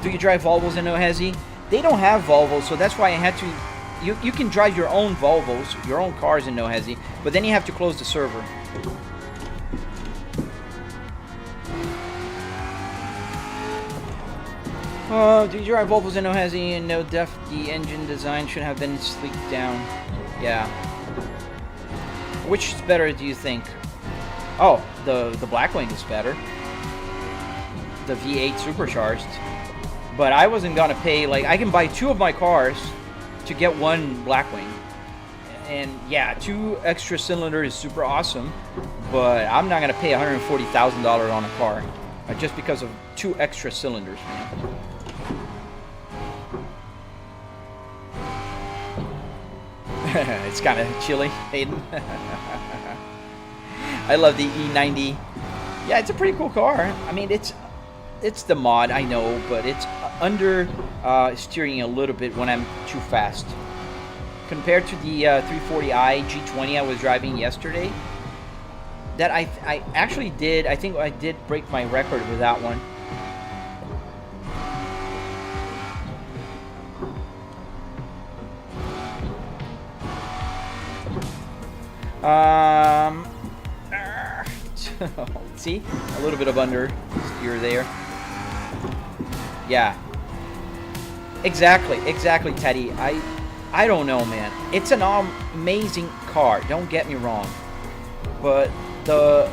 Do you drive Volvos in Ohezi? They don't have Volvos, so that's why I had to... You can drive your own Volvos, your own cars in Ohezi, but then you have to close the server. Do you drive Volvos in Ohezi? And no def, the engine design should have been sleeked down. Yeah. Which is better, do you think? Oh, the Blackwing is better. The V8 supercharged. But I wasn't gonna pay, like, I can buy two of my cars to get one Blackwing. And yeah, 2 extra cylinders is super awesome, but I'm not gonna pay $140,000 on a car just because of 2 extra cylinders, man. It's kind of chilly, Hayden. I love the E90. Yeah, it's a pretty cool car. I mean, it's the mod, I know, but it's under steering a little bit when I'm too fast. Compared to the 340i G20 I was driving yesterday, that I actually did, I think I did break my record with that one. See, a little bit of under steer there. Yeah, exactly, Teddy. I don't know, man. It's an amazing car. Don't get me wrong, but the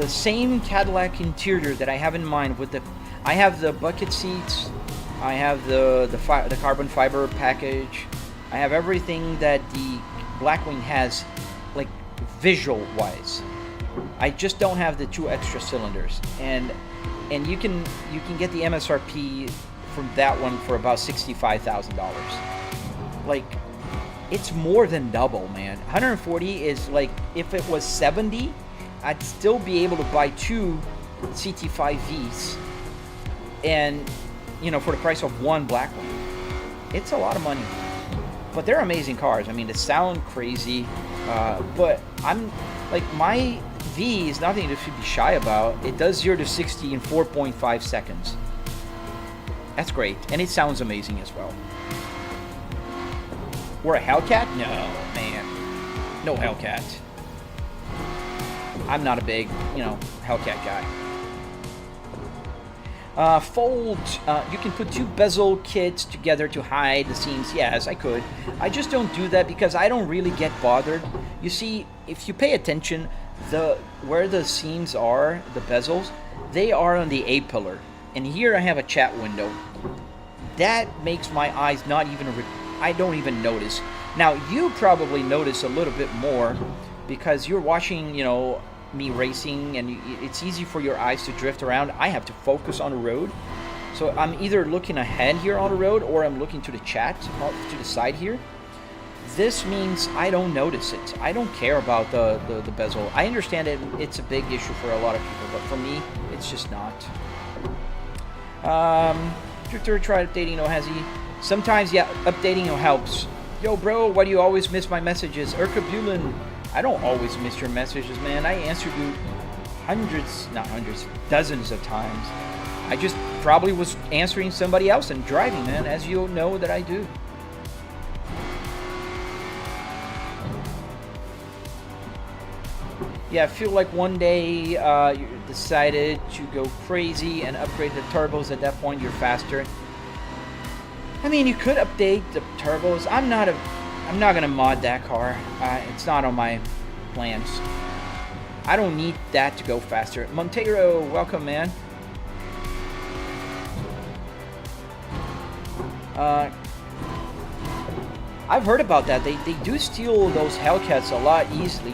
same Cadillac interior that I have in mind with I have the bucket seats, I have the carbon fiber package, I have everything that the Blackwing has, like visual wise. I just don't have the 2 extra cylinders, and you can get the MSRP from that one for about $65,000. Like, it's more than double, man. 140 is like, if it was 70, I'd still be able to buy 2 CT5Vs, and you know, for the price of one Blackwing. It's a lot of money, but they're amazing cars. I mean, they sound crazy, but I'm like, my V is nothing to be shy about. It does 0 to 60 in 4.5 seconds. That's great, and it sounds amazing as well. Or a Hellcat? No, man. No Hellcat. I'm not a big, you know, Hellcat guy. Fold. You can put 2 bezel kits together to hide the seams. Yes, I could. I just don't do that because I don't really get bothered. You see, if you pay attention, where the seams are, the bezels, they are on the A-pillar. And here I have a chat window. That makes my eyes not even... I don't even notice. Now, you probably notice a little bit more because you're watching, you know, me racing, and it's easy for your eyes to drift around. I have to focus on the road. So I'm either looking ahead here on the road, or I'm looking to the chat, to the side here. This means I don't notice it. I don't care about the bezel. I understand it's a big issue for a lot of people, but for me, it's just not. Twitter, try updating Ohezi. Sometimes, yeah, updating helps. Yo, bro, why do you always miss my messages? Erka Bulin, I don't always miss your messages, man. I answered you hundreds, not hundreds, dozens of times. I just probably was answering somebody else and driving, man, as you know that I do. Yeah, I feel like one day you decided to go crazy and upgrade the turbos. At that point, you're faster. I mean, you could update the turbos. I'm not gonna mod that car. It's not on my plans. I don't need that to go faster. Montero, welcome, man. I've heard about that. They do steal those Hellcats a lot easily.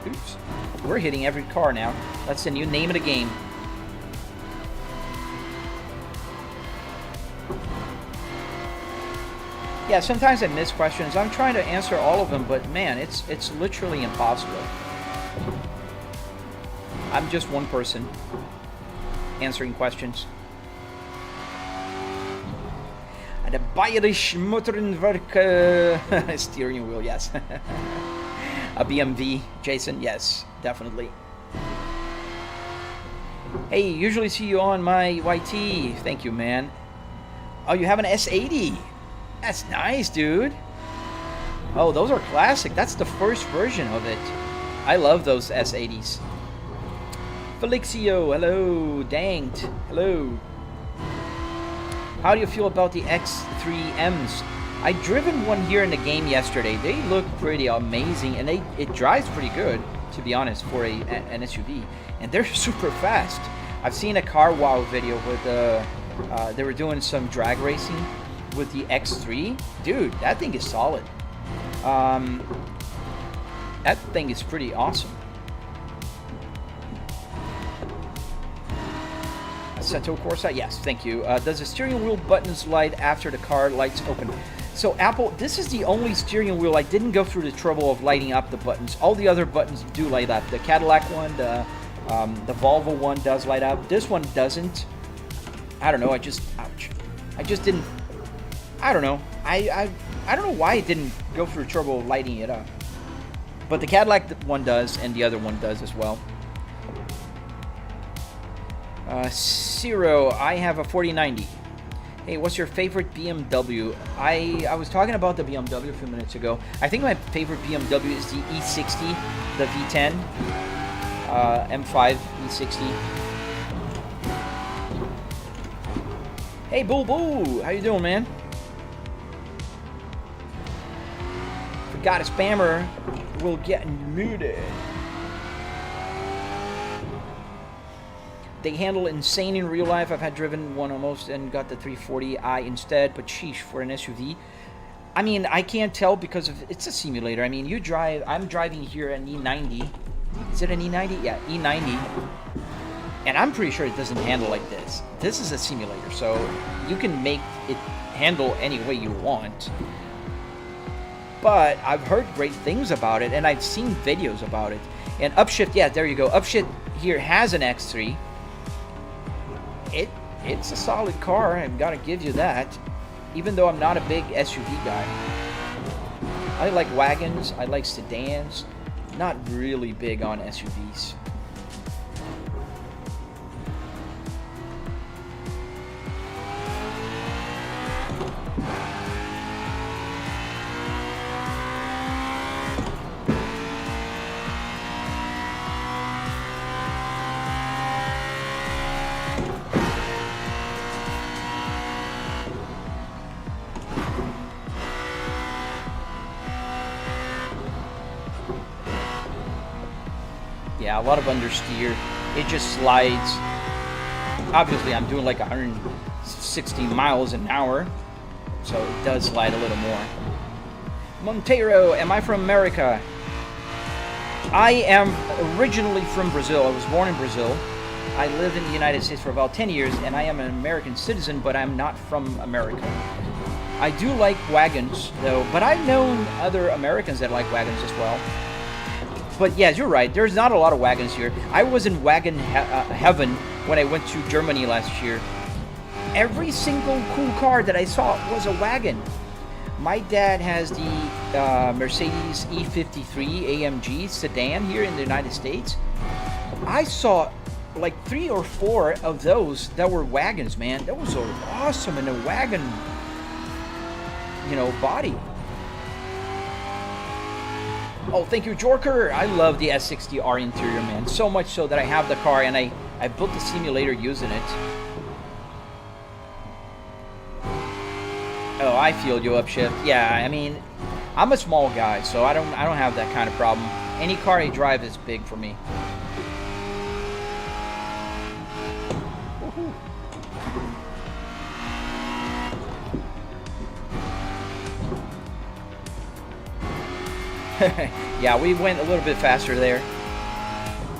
Oops. We're hitting every car now. That's the new name of the game. Yeah, sometimes I miss questions. I'm trying to answer all of them, but man, it's literally impossible. I'm just one person answering questions. The Bayerisch Motorenwerk steering wheel, yes. A BMW, Jason, yes, definitely. Hey, usually see you on my YT. Thank you, man. Oh, you have an S80. That's nice, dude. Oh, those are classic. That's the first version of it. I love those S80s. Felixio, hello. Danged, hello. How do you feel about the X3Ms? I driven one here in the game yesterday. They look pretty amazing, and it drives pretty good, to be honest, for an SUV. And they're super fast. I've seen a Car Wow video with they were doing some drag racing with the X3. Dude, that thing is solid. That thing is pretty awesome. Assetto Corsa, yes, thank you. Does the steering wheel buttons light after the car lights open? So Apple, this is the only steering wheel I didn't go through the trouble of lighting up the buttons. All the other buttons do light up. The Cadillac one, the Volvo one does light up. This one doesn't. I don't know. Ouch. I just didn't. I don't know. I don't know why it didn't go through the trouble of lighting it up. But the Cadillac one does, and the other one does as well. Zero, I have a 4090. Hey, what's your favorite BMW? I was talking about the BMW a few minutes ago. I think my favorite BMW is the E60, the V10, M5 E60. Hey, Boo Boo, how you doing, man? Forgot a spammer will get muted. They handle insane in real life. I've had driven one almost and got the 340i instead, but sheesh, for an SUV. I mean, I can't tell because it's a simulator. I mean, you drive, I'm driving here an E90. Is it an E90? Yeah, E90. And I'm pretty sure it doesn't handle like this. This is a simulator, so you can make it handle any way you want. But I've heard great things about it, and I've seen videos about it. And Upshift, yeah, there you go. Upshift here has an X3. It's a solid car, I've got to give you that, even though I'm not a big SUV guy. I like wagons, I like sedans, not really big on SUVs. Yeah, a lot of understeer. It just slides. Obviously, I'm doing like 160 miles an hour, so it does slide a little more. Montero, am I from America? I am originally from Brazil. I was born in Brazil. I lived in the United States for about 10 years, and I am an American citizen, but I'm not from America. I do like wagons, though, but I've known other Americans that like wagons as well. But yeah, you're right. There's not a lot of wagons here. I was in wagon heaven when I went to Germany last year. Every single cool car that I saw was a wagon. My dad has the Mercedes E53 AMG sedan here in the United States. I saw like 3 or 4 of those that were wagons, man. That was so awesome in a wagon, you know, body. Oh, thank you, Jorker. I love the S60R interior, man. So much so that I have the car and I built the simulator using it. Oh, I feel you, Upshift. Yeah, I mean, I'm a small guy, so I don't have that kind of problem. Any car I drive is big for me. Yeah, we went a little bit faster there.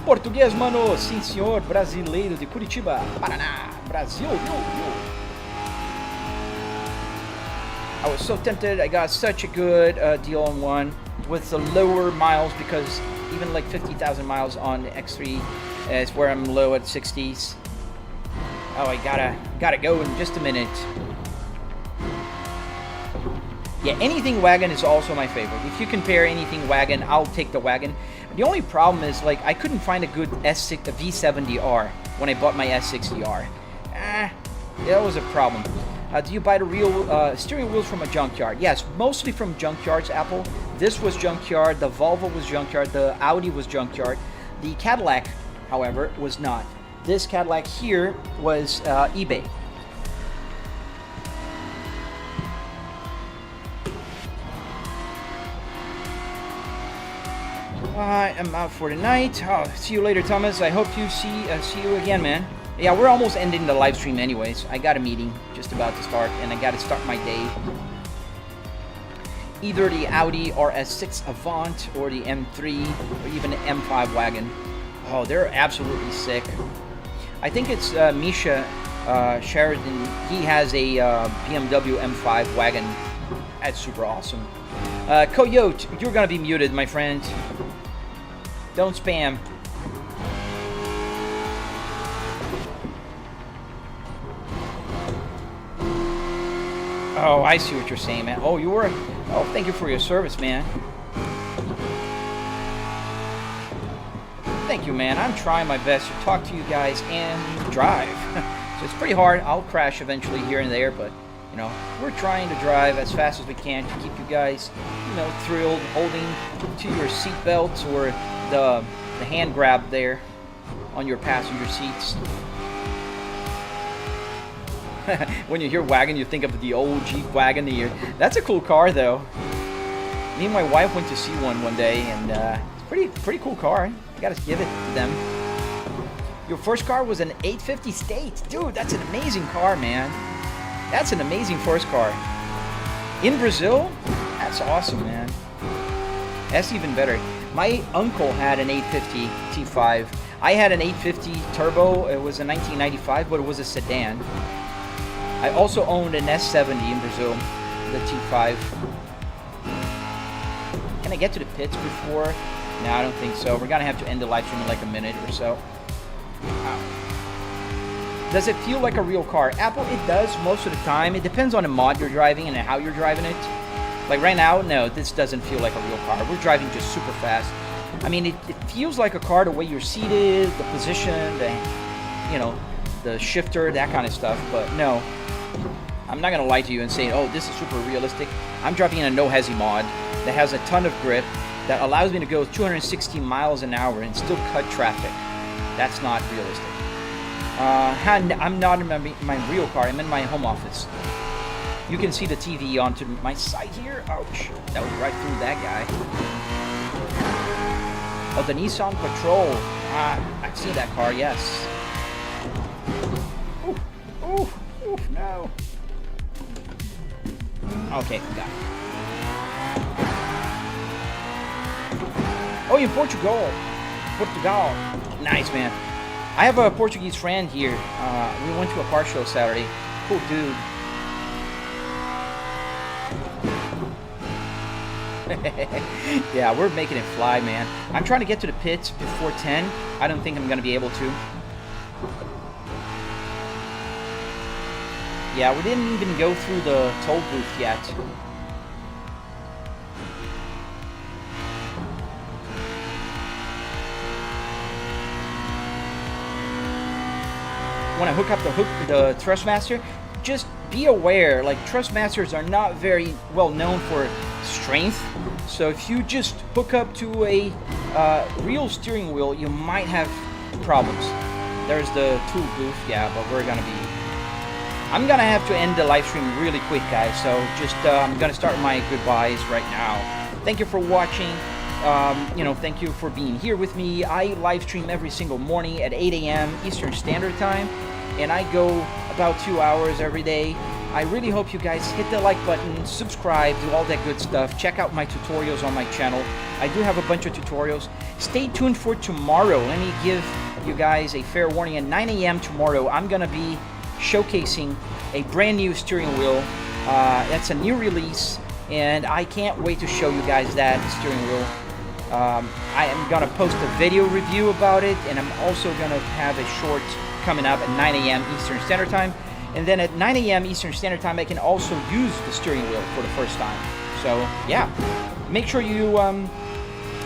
Português, mano. Sim, senhor. Brasileiro de Curitiba, Paraná, Brasil. I was so tempted. I got such a good deal on one with the lower miles, because even like 50,000 miles on the X3 is where I'm low at 60s. Oh, I gotta go in just a minute. Yeah, anything wagon is also my favorite. If you compare anything wagon, I'll take the wagon. The only problem is, like, I couldn't find a good V70R when I bought my S60R. That was a problem. Do you buy the real steering wheels from a junkyard? Yes, mostly from junkyards, Apple. This was junkyard, the Volvo was junkyard, the Audi was junkyard. The Cadillac, however, was not. This Cadillac here was eBay. I am out for the night. Oh, see you later, Thomas. I hope to see you again, man. Yeah, we're almost ending the live stream anyways. I got a meeting just about to start, and I got to start my day. Either the Audi RS6 Avant or the M3 or even the M5 wagon. Oh, they're absolutely sick. I think it's Misha Sheridan. He has a BMW M5 wagon. That's super awesome. Coyote, you're gonna be muted, my friend. Don't spam. Oh, I see what you're saying, man. Oh, you were... Oh, thank you for your service, man. Thank you, man. I'm trying my best to talk to you guys and drive. So it's pretty hard. I'll crash eventually here and there, but, you know, we're trying to drive as fast as we can to keep you guys, you know, thrilled, holding to your seat belts or the hand grab there on your passenger seats. When you hear wagon, you think of the old Jeep Wagoneer. That's a cool car, though. Me and my wife went to see one day, and it's pretty cool car. You gotta give it to them. Your first car was an 850 State. Dude, that's an amazing car, man. That's an amazing first car. In Brazil? That's awesome, man. That's even better. My uncle had an 850 T5. I had an 850 Turbo. It was a 1995, but it was a sedan. I also owned an S70 in Brazil, the T5. Can I get to the pits before? No, I don't think so. We're gonna have to end the live stream in like a minute or so. Does it feel like a real car? Apple, it does most of the time. It depends on the mod you're driving and how you're driving it. Like right now, no, this doesn't feel like a real car. We're driving just super fast. I mean, it feels like a car the way you're seated, the position, the shifter, that kind of stuff. But no, I'm not gonna lie to you and say, oh, this is super realistic. I'm driving in a no hesi mod that has a ton of grip that allows me to go 260 miles an hour and still cut traffic. That's not realistic. I'm not in my real car. I'm in my home office. You can see the TV onto my side here. Ouch. That was right through that guy. Oh, the Nissan Patrol. I've seen that car, yes. Ooh, no. Okay, got it. Oh, you're in Portugal. Nice, man. I have a Portuguese friend here. We went to a car show Saturday. Cool dude. Yeah, we're making it fly, man. I'm trying to get to the pits before 10. I don't think I'm going to be able to. Yeah, we didn't even go through the toll booth yet. want to hook up the Thrustmaster, just be aware, like Thrustmasters are not very well known for strength. So if you just hook up to a real steering wheel, you might have problems. There's the tool booth, yeah, but I'm gonna have to end the live stream really quick, guys. So just I'm gonna start my goodbyes right now. Thank you for watching. You know, thank you for being here with me. I live stream every single morning at 8 a.m. Eastern Standard Time, and I go about 2 hours every day. I really hope you guys hit the like button, subscribe, do all that good stuff. Check out my tutorials on my channel. I do have a bunch of tutorials. Stay tuned for tomorrow. Let me give you guys a fair warning. At 9 a.m. tomorrow, I'm gonna be showcasing a brand new steering wheel. That's a new release, and I can't wait to show you guys that steering wheel. I am gonna post a video review about it, and I'm also gonna have a short coming up at 9 a.m. Eastern Standard Time. And then at 9 a.m. Eastern Standard Time, I can also use the steering wheel for the first time. So yeah, make sure you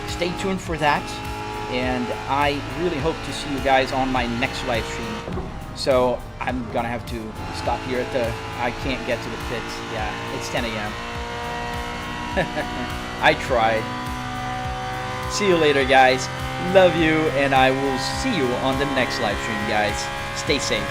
stay tuned for that. And I really hope to see you guys on my next live stream. So I'm gonna have to stop here at the, I can't get to the pits. Yeah, it's 10 a.m. I tried. See you later, guys. Love you, and I will see you on the next live stream, guys. Stay safe.